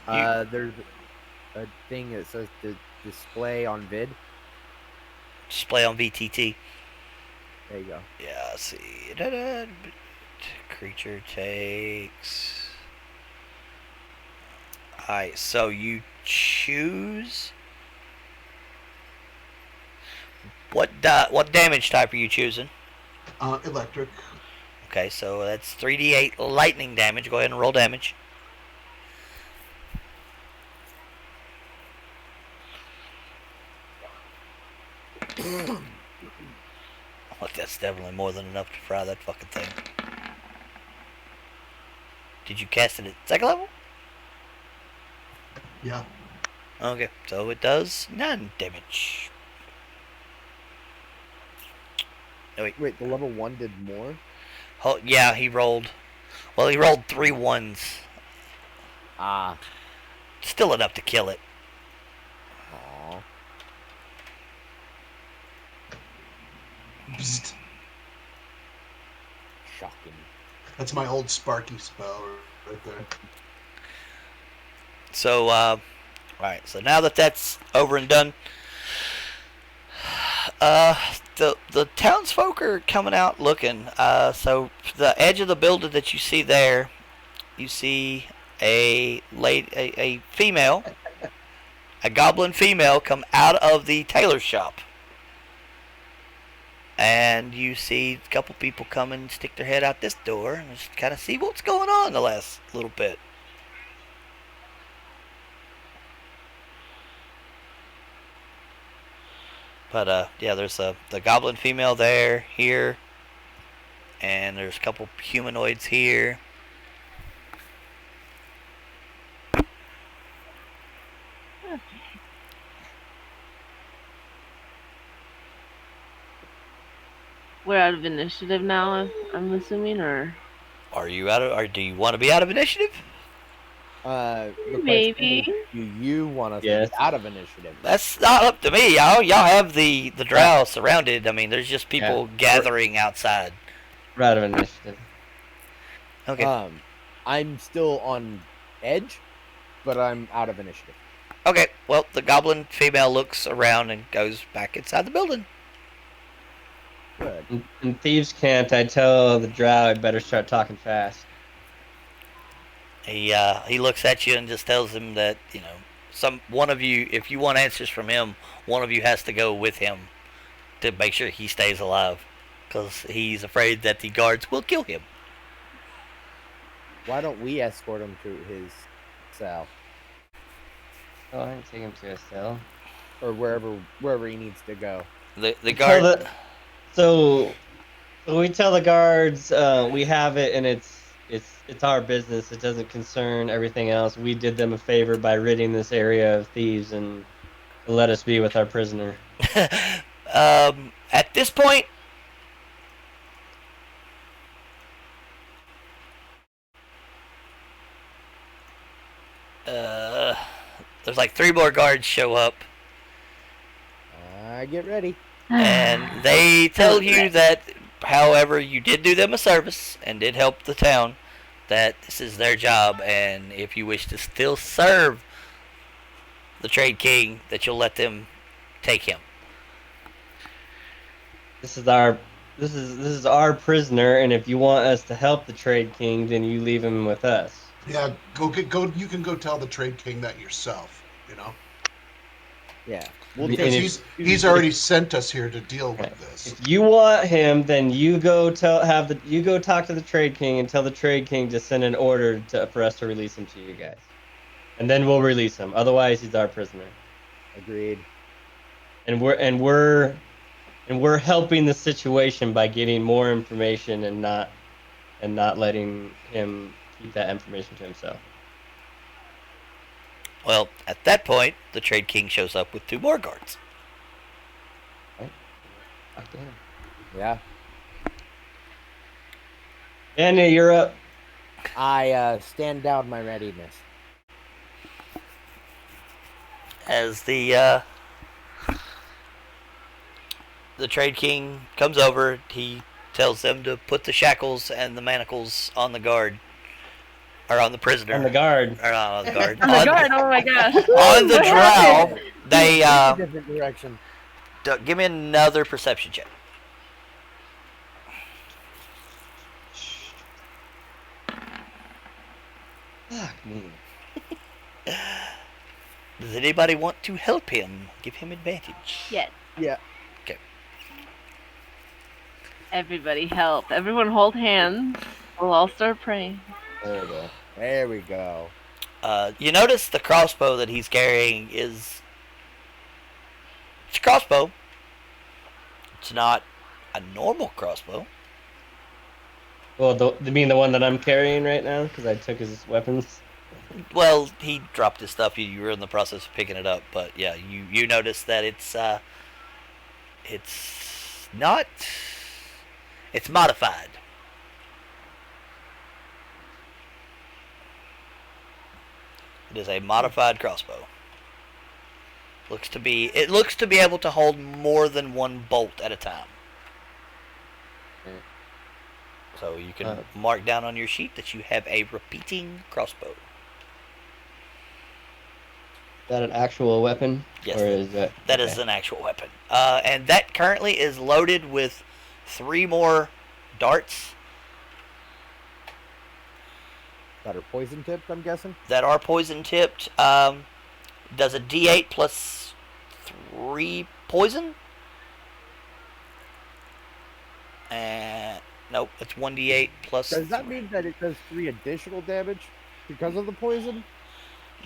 that? There's a thing that says to display on vid. Display on VTT. There you go. Yeah, let's see. Da-da. Creature takes. Alright, so you choose. What damage type are you choosing? Electric. Okay, so that's 3d8 lightning damage. Go ahead and roll damage. Look, that's definitely more than enough to fry that fucking thing. Did you cast it at second level? Yeah. Okay, so it does 9 damage. Oh, wait, the level 1 did more? Oh, yeah, he rolled. Well, he rolled 3 ones. Ah. Still enough to kill it. Aww. Psst. Shocking. That's my old Sparky spell right there. So, alright, so now that that's over and done, the townsfolk are coming out looking. So the edge of the building that you see there, you see a female, a goblin female, come out of the tailor shop. And you see a couple people come and stick their head out this door and just kind of see what's going on the last little bit. But yeah, there's the goblin female there, here, and there's a couple humanoids here. We're out of initiative now, I'm assuming, or? Are you out of, or do you want to be out of initiative? Maybe. Do you want us to be out of initiative? That's not up to me, y'all. Y'all have the drow surrounded. I mean, there's just people gathering outside. We're out of initiative. Okay. I'm still on edge, but I'm out of initiative. Okay, well, the goblin female looks around and goes back inside the building. Good. In Thieves' Cant, I tell the drow I'd better start talking fast. He looks at you and just tells him that, you know, one of you, if you want answers from him, one of you has to go with him to make sure he stays alive, because he's afraid that the guards will kill him. Why don't we escort him to his cell? Oh, I can take him to a cell. Or wherever he needs to go. The guard. So we tell the guards we have it and it's our business. It doesn't concern everything else. We did them a favor by ridding this area of thieves and let us be with our prisoner. At this point, there's like 3 more guards show up. Get ready. And they tell you that, however, you did do them a service and did help the town, that this is their job, and if you wish to still serve the Trade King that you'll let them take him. This is our prisoner, and if you want us to help the Trade King, then you leave him with us. Yeah, go. You can go tell the Trade King that yourself. You know, Yeah. And because if- he's already sent us here to deal with this. If you want him, then you go talk to the Trade King and tell the Trade King to send an order for us to release him to you guys, and then we'll release him. Otherwise, he's our prisoner. Agreed. And we're helping the situation by getting more information and not letting him keep that information to himself. Well, at that point, the Trade King shows up with 2 more guards. Fuck damn. Yeah. Daniel, you're up. I stand down my readiness. As the Trade King comes over, he tells them to put the shackles and the manacles on the guard. Or on the prisoner. On the guard. Or not on the guard. On the guard, oh my gosh. On the What drow, happened? they Different direction. give me another perception check. Fuck me. Does anybody want to help him? Give him advantage. Yes. Yeah. Okay. Everybody help. Everyone hold hands. We'll all start praying. There we go. There we go. You notice the crossbow that he's carrying it's a crossbow. It's not a normal crossbow. Well, you mean the one that I'm carrying right now? Because I took his weapons. Well, he dropped his stuff. You were in the process of picking it up, but yeah, you notice that it's not. It's modified. It is a modified crossbow. It looks to be able to hold more than 1 bolt at a time. So you can mark down on your sheet that you have a repeating crossbow. Is that an actual weapon? Yes, Or is that is an actual weapon. And that currently is loaded with 3 more darts That are poison tipped, I'm guessing. that are poison tipped. Does a D8 plus 3 poison? And nope, it's 1d8 plus. Does that mean that it does 3 additional damage because of the poison?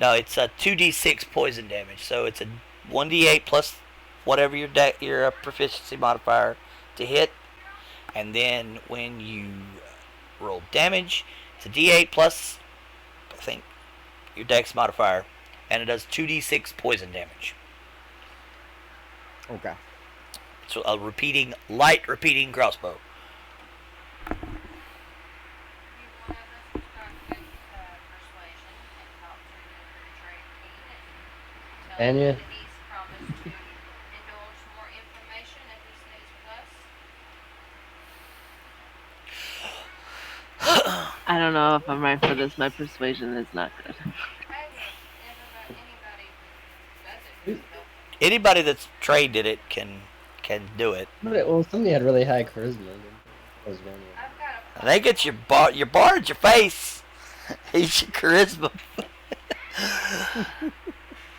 No, it's a 2d6 poison damage. So it's a 1d8 plus whatever your proficiency modifier to hit, and then when you roll damage, it's a d8 plus, I think, your dex modifier, and it does 2d6 poison damage. Okay. So a light repeating crossbow. You want us to practice persuasion and talk to the Trade King and tell him Anya? that he's promised to indulge more information if he stays with us? I don't know if I'm right for this. My persuasion is not good. Anybody that's trained in it can do it. Well, somebody had really high charisma. That was Daniel. I think it's your bard's your face. He's your charisma.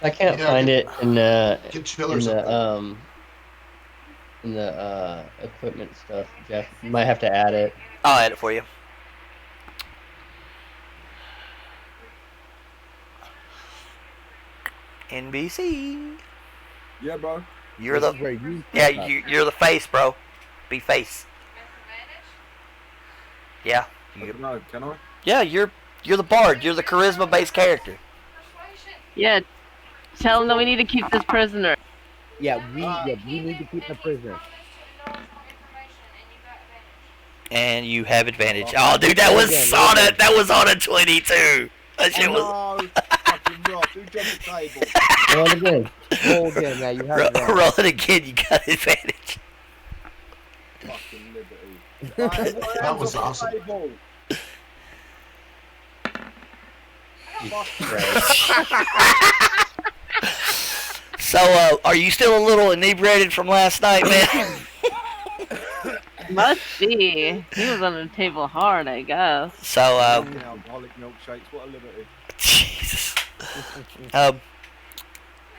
I can't Yeah, find it in the Get chillers up there. in the equipment stuff. Jeff, you might have to add it. I'll add it for you. NBC. Yeah, bro. You're This the is where you you're the face, bro. Be face. Yeah. No, can I? Yeah, you're the bard. You're the charisma based character. Yeah. Tell him that we need to keep this prisoner. Yeah, we need to keep the prisoner. And you have advantage. Oh, dude, that was on it. That was on a 22. That shit was. No, fucking rock. Who jumped the table? Roll it again. Roll again, yeah, you have advantage. Roll it again. You got advantage. Fucking liberty. That was awesome. Table. So, are you still a little inebriated from last night, man? Must be. He was on the table hard, I guess. So, Fucking alcoholic milkshakes. What a liberty. Jesus. Um,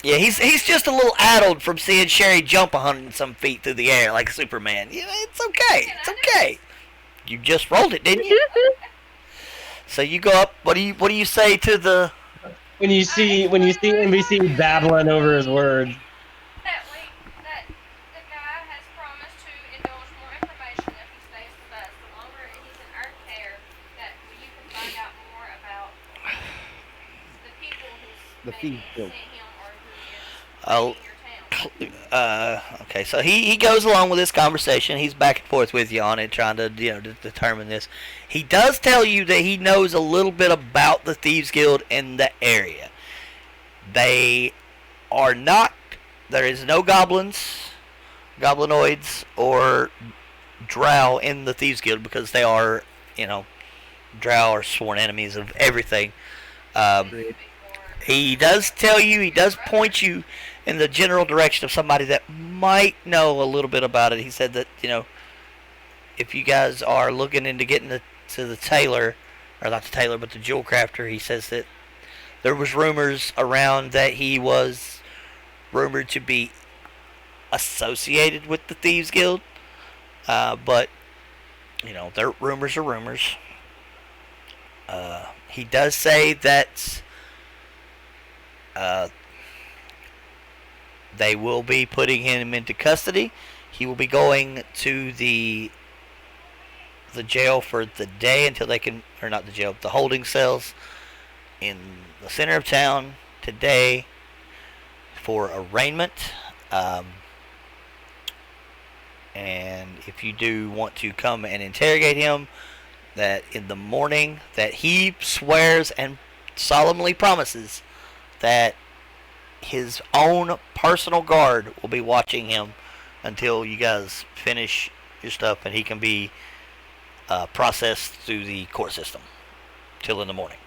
yeah, he's just a little addled from seeing Sherry jump 100 some feet through the air like Superman. Yeah, it's okay. It's okay. You just rolled it, didn't you? So you go up. What do you say to the? When you see NBC babbling over his words. That the guy has promised to indulge more information if he stays with us. The longer he's in our care, that you can find out more about the people who's The maybe thief sent guild. him or who is Oh, raiding your town. okay. So he goes along with this conversation. He's back and forth with you on it, trying to determine this. He does tell you that he knows a little bit about the Thieves Guild in the area. They are not. There is no goblins, goblinoids, or drow in the Thieves Guild because they are, drow are sworn enemies of everything. He does tell you, he does point you in the general direction of somebody that might know a little bit about it. He said that, if you guys are looking into getting to the tailor, or not the tailor, but the jewel crafter, he says that there was rumors around that he was rumored to be associated with the Thieves Guild. But, their rumors are rumors. He does say that they will be putting him into custody. He will be going to the jail for the day until they can, or not the jail, the holding cells in the center of town today for arraignment. And if you do want to come and interrogate him, that in the morning that he swears and solemnly promises that his own personal guard will be watching him until you guys finish your stuff and he can be processed through the court system till in the morning.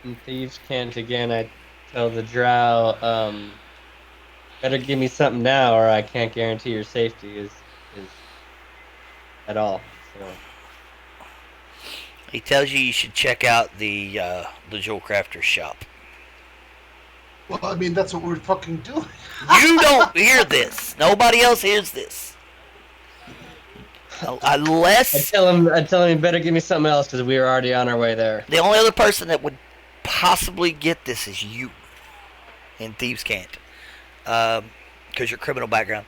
In Thieves' Cant again, I tell the drow, better give me something now or I can't guarantee your safety is at all. So He tells you should check out the Jewel Crafter's shop. Well, I mean, that's what we're fucking doing. You don't hear this. Nobody else hears this. Unless I tell him, better give me something else because we were already on our way there. the only other person that would possibly get this is you in Thieves' Cant. Because your criminal background.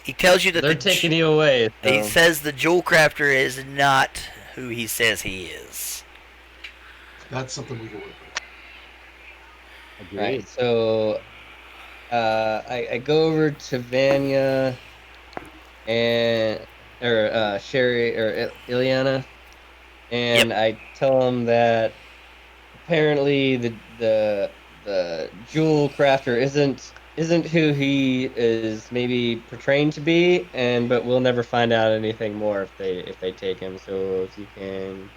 He tells you that they're taking you away. So. He says the Jewel Crafter is not who he says he is. That's something we can work with. Agreed. Right, so I go over to Vanya or Sherry or Ileana, and I tell him that apparently the jewel crafter isn't who he is maybe portraying to be, but we'll never find out anything more if they take him. So if you can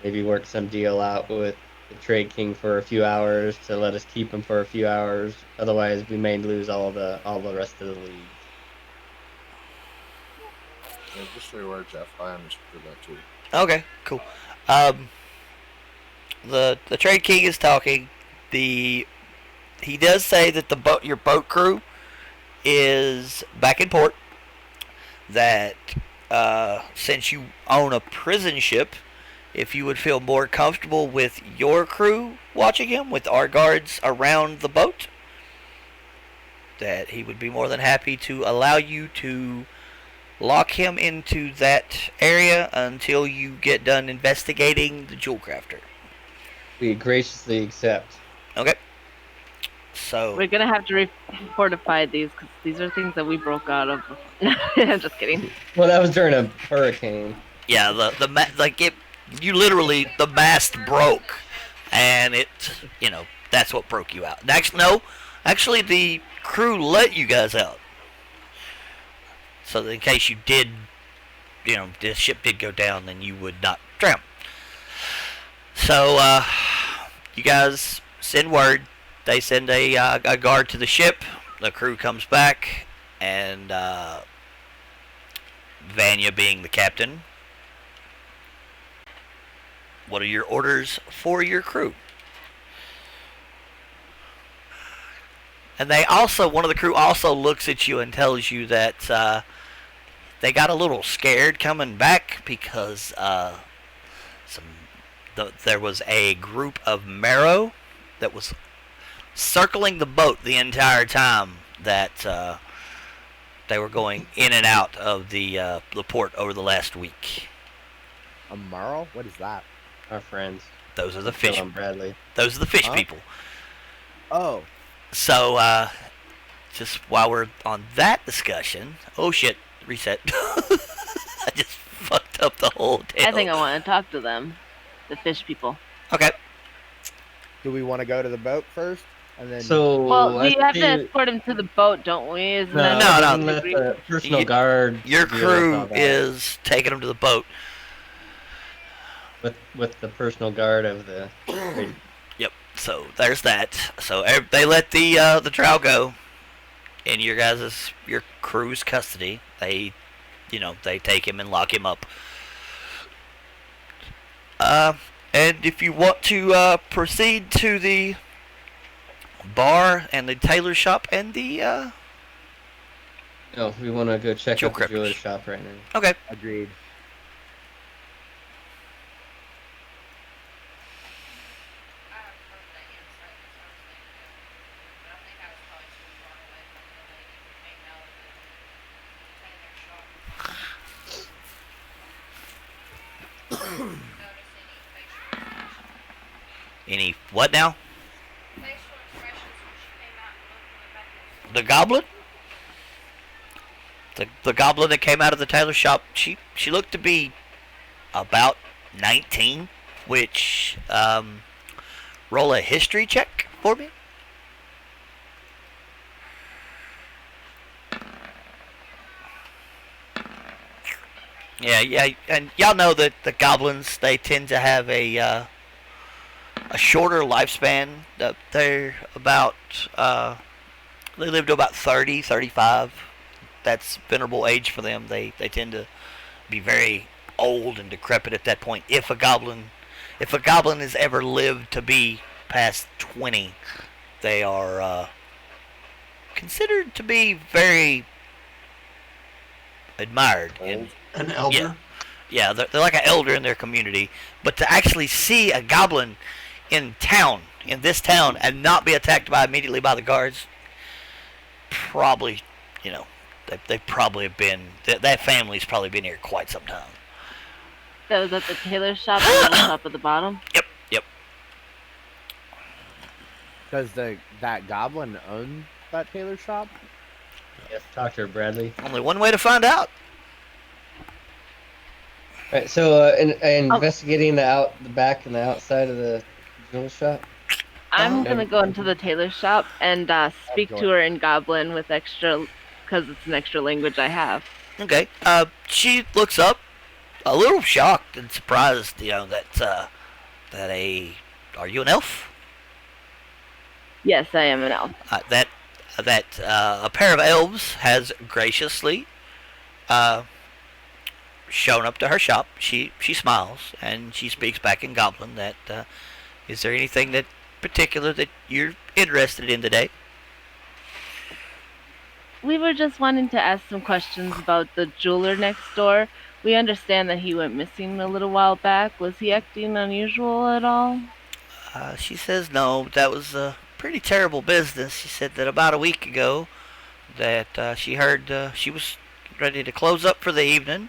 maybe work some deal out with the Trade King for a few hours to let us keep him for a few hours. Otherwise, we may lose all the rest of the league. Yeah, just so you're aware, Jeff, I understood that too. Okay, cool. The Trade King is talking. He does say that your boat crew is back in port. That since you own a prison ship, if you would feel more comfortable with your crew watching him, with our guards around the boat, that he would be more than happy to allow you to lock him into that area until you get done investigating the Jewel Crafter. We graciously accept. Okay. So We're gonna have to fortify these because these are things that we broke out of. I'm just kidding. Well, that was during a hurricane. yeah, you literally, the mast broke, and that's what broke you out. Actually, the crew let you guys out. So that in case you did, the ship did go down, then you would not drown. So, you guys send word They send a guard to the ship. The crew comes back, and Vanya being the captain. What are your orders for your crew? And one of the crew also looks at you and tells you that they got a little scared coming back because there was a group of Marrow that was circling the boat the entire time that they were going in and out of the port over the last week. A Marl? What is that? Our friends. Those are the fish. Bradley. Those are the fish people. Oh. So, just while we're on that discussion, oh shit, reset. I just fucked up the whole deal. I think I want to talk to them, the fish people. Okay. Do we want to go to the boat first? And then Well, we have to escort him to the boat, don't we? Isn't No. Let the personal guard. Your deal with crew all that. is taking him to the boat. With the personal guard of the. Yep. So there's that. So they let the drow go in your crew's custody. They take him and lock him up. And if you want to proceed to the bar and the tailor shop and the No, we want to go check Joe out the Crippers. jeweler shop right now. Okay. Agreed. Any what now? The goblin? The goblin that came out of the tailor shop, she looked to be about 19, which roll a history check for me. Yeah, and y'all know that the goblins, they tend to have a shorter lifespan. They're about they live to about 30, 35. That's venerable age for them. They tend to be very old and decrepit at that point. If a goblin has ever lived to be past 20, they are considered to be very admired. An elder? Yeah, they're like an elder in their community. But to actually see a goblin in this town, and not be attacked immediately by the guards, probably, they probably have been, that family's probably been here quite some time. That was at the tailor shop, the little shop at the bottom? Yep. Does that goblin own that tailor shop? Yes, talk to her, Bradley. Only one way to find out. Right, so investigating the back and the outside of the jewel shop. I'm gonna go into the tailor shop and speak to her in Goblin with extra, because it's an extra language I have. Okay. She looks up, a little shocked and surprised. Are you an elf? Yes, I am an elf. That a pair of elves has graciously shown up to her shop. She smiles and she speaks back in Goblin. Is there anything that particular that you're interested in today? We were just wanting to ask some questions about the jeweler next door. We understand that he went missing a little while back. Was he acting unusual at all? She says no. That was a pretty terrible business. She said that about a week ago that she heard she was ready to close up for the evening.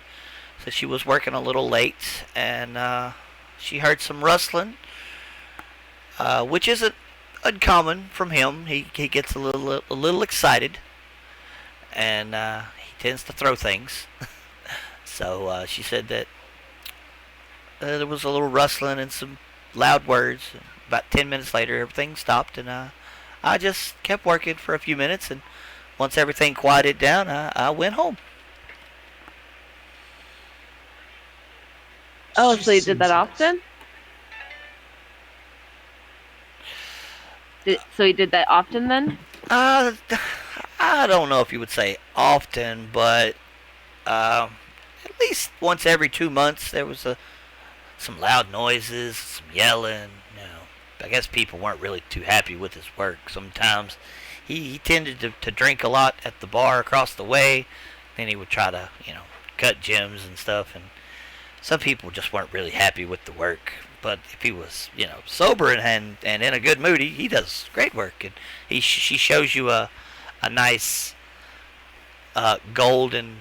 So she was working a little late, and she heard some rustling, which isn't uncommon from him. He gets a little excited, and he tends to throw things. So she said that there was a little rustling and some loud words. About 10 minutes later, everything stopped, and I just kept working for a few minutes, and once everything quieted down, I went home. Oh, so you did that often? So he did that often then? Uh, I don't know if you would say often, but at least once every 2 months there was some loud noises, some yelling. I guess people weren't really too happy with his work. Sometimes he tended to drink a lot at the bar across the way. Then he would try to, cut gyms and stuff. And some people just weren't really happy with the work. But if he was, sober and in a good mood, he does great work. And she shows you a nice gold and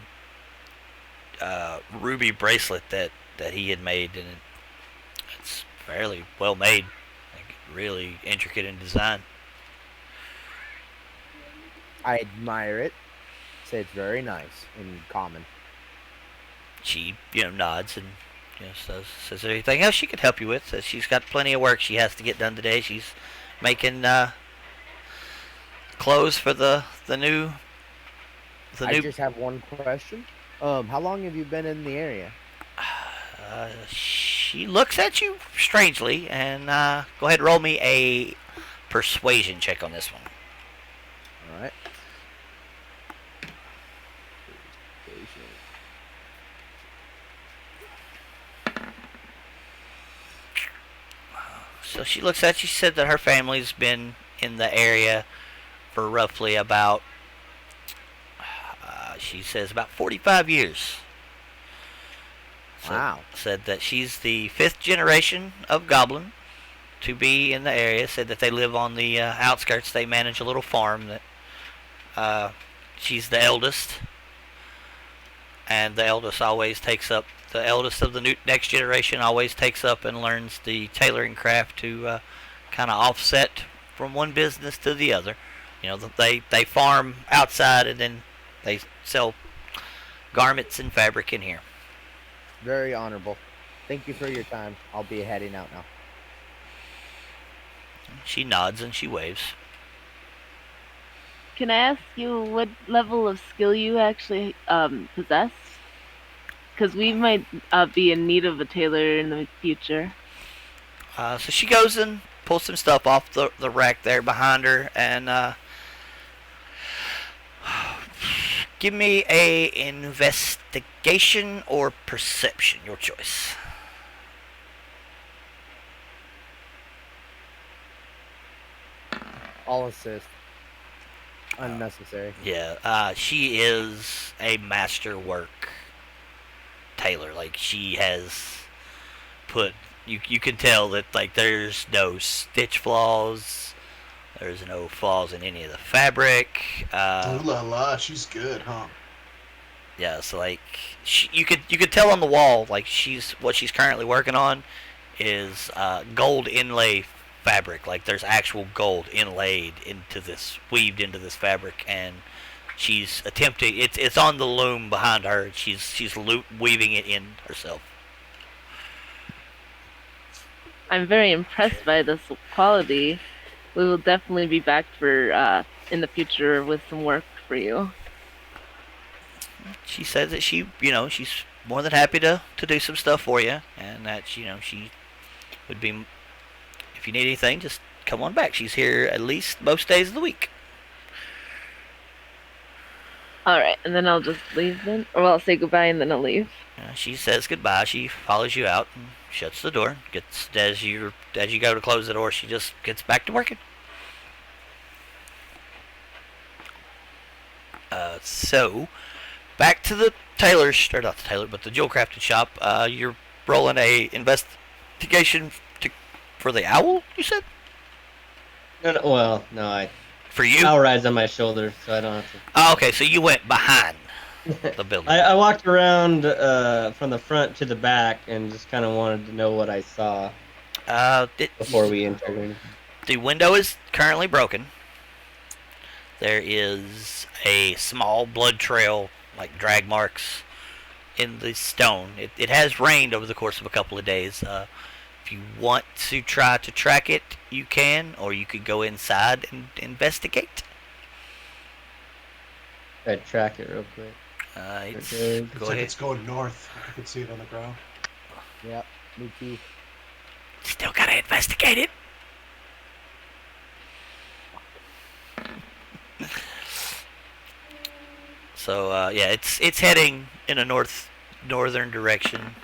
ruby bracelet that he had made, and it's fairly well made, like really intricate in design. I admire it. Say it's very nice in common. She, nods and says anything else she could help you with. Says she's got plenty of work she has to get done today. She's making clothes for the new. I just have one question. How long have you been in the area? She looks at you strangely, and go ahead and roll me a persuasion check on this one. All right. So she looks at you. She said that her family's been in the area for roughly about, she says, about 45 years. Wow. Said that she's the 5th generation of goblin to be in the area. Said that they live on the outskirts. They manage a little farm. That she's the eldest, and the eldest of the next generation always takes up and learns the tailoring craft to kind of offset from one business to the other. They farm outside and then they sell garments and fabric in here. Very honorable. Thank you for your time. I'll be heading out now. She nods and she waves. Can I ask you what level of skill you actually possess? Because we might be in need of a tailor in the future. So she goes and pulls some stuff off the rack there behind her, and give me a investigation or perception, your choice. All assist. Unnecessary. Yeah, she is a masterwork tailor. Like, she has put, you can tell that, like, there's no stitch flaws, there's no flaws in any of the fabric. Ooh la la, she's good, huh? Yeah, so like you could tell on the wall, like what she's currently working on is gold inlay fabric. Like, there's actual gold inlaid weaved into this fabric, and she's attempting. It's on the loom behind her. She's weaving it in herself. I'm very impressed by this quality. We will definitely be back for in the future with some work for you. She says that she's more than happy to do some stuff for you, and that she would be, if you need anything, just come on back. She's here at least most days of the week. Alright, and then I'll just leave then? Or I'll say goodbye and then I'll leave. She says goodbye. She follows you out and shuts the door. As you go to close the door, she just gets back to working. So back to the not the tailor, but the jewel crafting shop. You're rolling a investigation for the owl, you said? No, for you? Owl rides on my shoulder, so I don't have to. Oh, okay, so you went behind the building. I walked around from the front to the back and just kind of wanted to know what I saw before we entered. The window is currently broken. There is a small blood trail, like drag marks, in the stone. It has rained over the course of a couple of days. If you want to try to track it, you can, or you could go inside and investigate. I track it real quick. Go Looks like ahead. it's going north. I can see it on the ground. Yep, me too. Still gotta investigate it. So yeah, it's heading in a northern direction.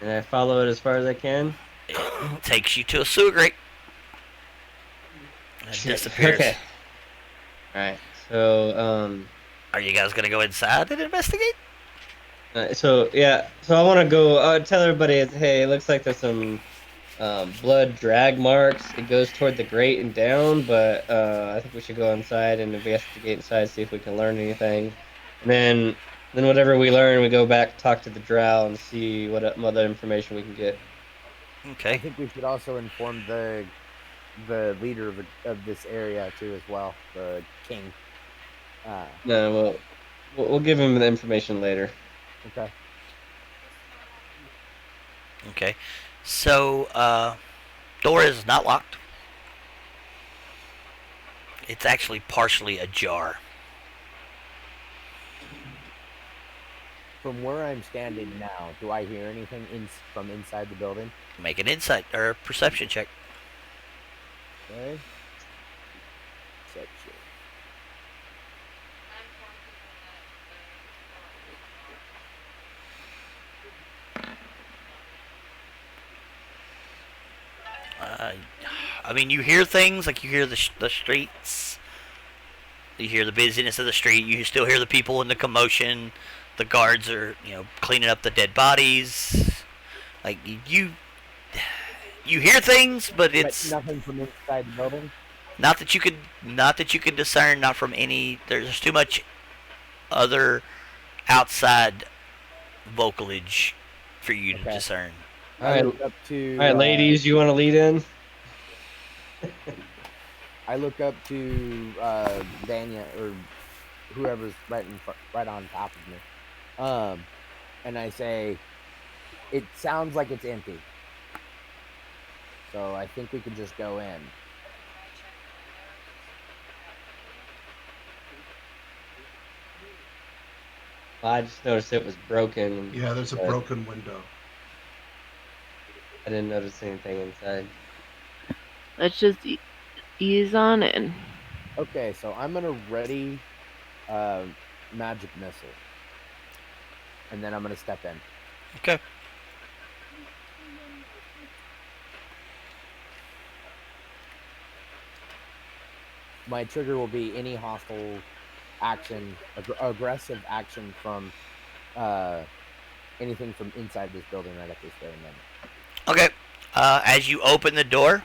And I follow it as far as I can. It takes you to a sewer grate. And it Shit. disappears. Okay. All right. So Are you guys gonna go inside and investigate? So I want to go. Tell everybody, hey, it looks like there's some blood drag marks. It goes toward the grate and down, but I think we should go inside and investigate inside, see if we can learn anything. And then whatever we learn, we go back, talk to the drow, and see what other information we can get. I Okay. think we should also inform the leader of this area too as well, the king. No, we'll give him the information later. Okay. Okay. So door is not locked. It's actually partially ajar. From where I'm standing now, do I hear anything from inside the building? Make an insight or a perception check. Okay. Perception. I mean, you hear things like you hear the streets. You hear the busyness of the street. You still hear the people in the commotion. The guards are, cleaning up the dead bodies. Like you hear things, but it's nothing from inside the building. not that you could discern. Not from any. There's too much other outside vocalage for you to discern. All right, ladies, you want to lead in? I look up to Vanya or whoever's right on top of me, and I say, "It sounds like it's empty, so I think we could just go in." I just noticed it was broken. Yeah, there's a broken window. I didn't notice anything inside. Let's just ease on in. Okay, so I'm gonna ready magic missile, and then I'm gonna step in. Okay. My trigger will be any hostile action, aggressive action from anything from inside this building right at this very moment. Okay. As you open the door,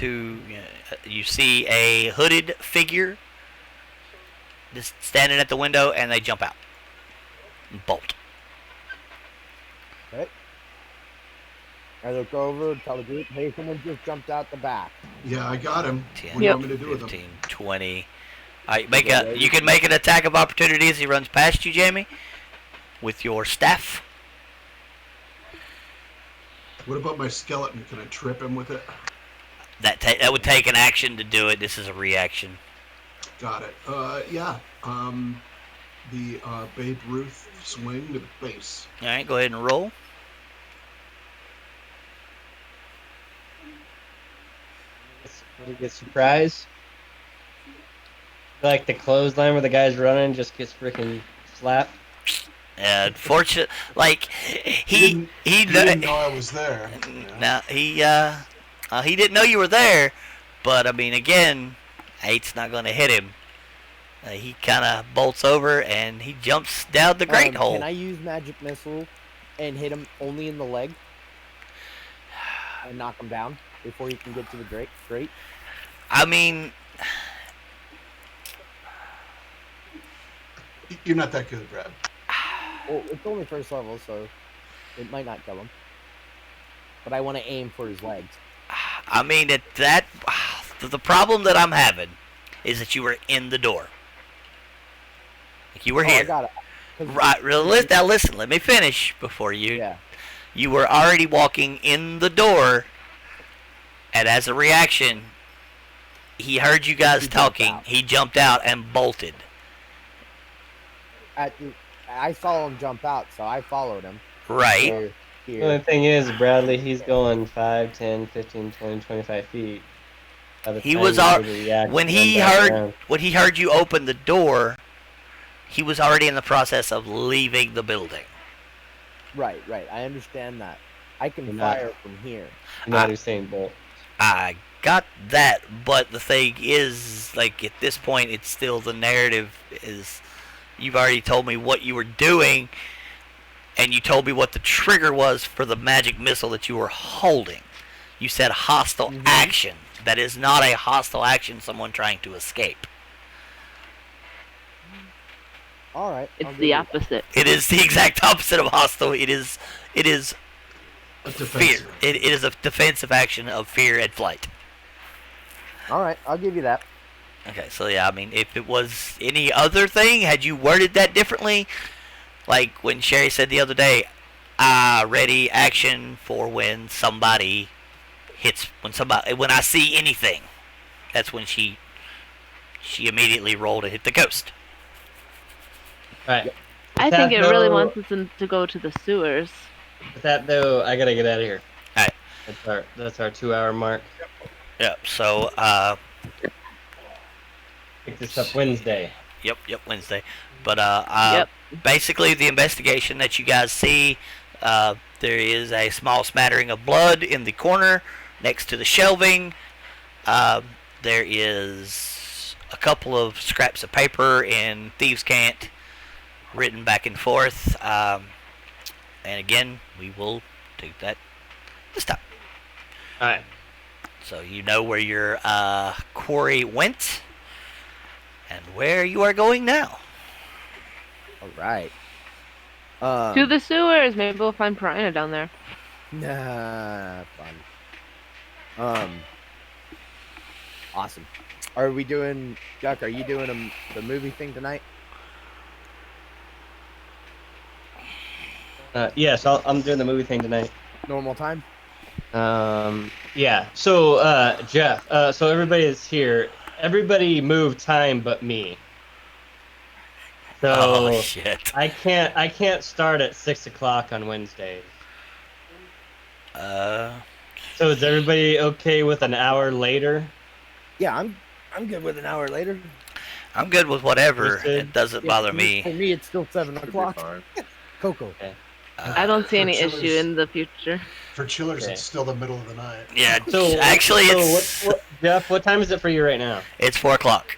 you see a hooded figure just standing at the window, and they jump out and bolt. Okay. I look over, tell the group, hey, someone just jumped out the back. Yeah, I got him. 10, what do you want me to do 15, with him? 20. You can make an attack of opportunity as he runs past you, Jamie, with your staff. What about my skeleton? Can I trip him with it? That would take an action to do it. This is a reaction. Got it. Yeah. The Babe Ruth swing to the face. All right, go ahead and roll. You get surprised. Like the clothesline where the guy's running just gets freaking slapped. Unfortunate, like he didn't know I was there. No, he didn't know you were there, but I mean, again, 8's not going to hit him. He kind of bolts over and he jumps down the grate hole. Can I use magic missile and hit him only in the leg and knock him down before he can get to the grate? I mean, you're not that good, Brad. Well, it's only first level, so it might not kill him. But I want to aim for his legs. I mean, the problem that I'm having is that you were in the door. Like you were here. I got it. Right. Now listen. Let me finish before you. Yeah. You were already walking in the door, and as a reaction, he heard you guys talking. He jumped out and bolted. I saw him jump out, so I followed him. Right. The only thing is, Bradley, he's going 5, 10, 15, 20, 25 feet. By the He time was you al- were to react when and he run back heard around. when he heard you open the door, he was already in the process of leaving the building. Right. I understand that. I can You're not- fire from here. Not Usain Bolt. I got that, but the thing is, like at this point, it's still the narrative is you've already told me what you were doing, and you told me what the trigger was for the magic missile that you were holding. You said hostile action. That is not a hostile action. Someone trying to escape. All right. I'll It's give the you that. opposite. It is the exact opposite of hostile. It is A fear. defensive. It is a defensive action of fear and flight. All right. I'll give you that. Okay, so yeah, I mean, if it was any other thing, had you worded that differently, like when Sherry said the other day, ready action for when somebody hits, when I see anything, that's when she immediately rolled and hit the ghost. All right. I With think that, it really though- wants us to go to the sewers. With that though, I gotta get out of here. All right. That's our 2-hour mark. Yep. So, Pick this up Wednesday. Yep, Wednesday. But Yep. basically, the investigation that you guys see, there is a small smattering of blood in the corner next to the shelving. There is a couple of scraps of paper in thieves' cant written back and forth. And again, we will do that this time. All right. So you know where your quarry went and where you are going now. All right. To the sewers. Maybe we'll find Piranha down there. Nah, fun. Awesome. Are we doing, Duck? Are you doing the movie thing tonight? Yes, I'm doing the movie thing tonight. Normal time? Yeah. So, Jeff. So everybody is here. Everybody moved time but me. So Oh shit. I can't start at 6 o'clock on Wednesdays. Uh, So is everybody okay with an hour later? Yeah, I'm good with an hour later. I'm good with whatever. Understood. It doesn't Yeah, bother For me. me, it's still 7 Should be o'clock. fine. Coco. I don't see For any chillers. issue in the future. For chillers, Okay. it's still the middle of the night. Yeah, So actually, so it's Jeff, what time is it for you right now? it's 4 o'clock,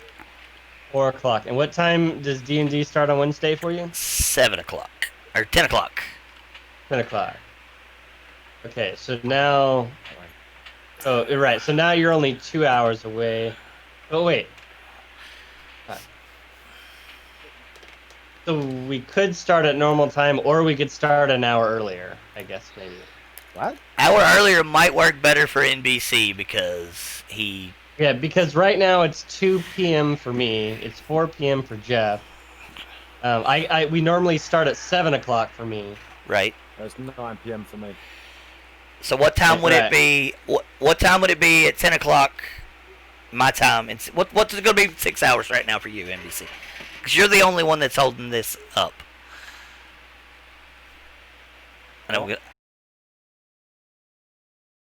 4 o'clock. And what time does D&D start on Wednesday for you? 7 o'clock, or 10 o'clock. 10 o'clock. Okay, so now... Oh, you're right. So now you're only 2 hours away. Oh, wait. So we could start at normal time, or we could start an hour earlier, I guess, maybe. What? Hour earlier might work better for NBC because he. Yeah, because right now it's 2 p.m. for me. It's 4 p.m. for Jeff. We normally start at 7 o'clock for me. Right. It's 9 p.m. for me. So what time would Right. it be? What time would it be at 10 o'clock? My time. And what's it going to be 6 hours right now for you, NBC? Because you're the only one that's holding this up. I know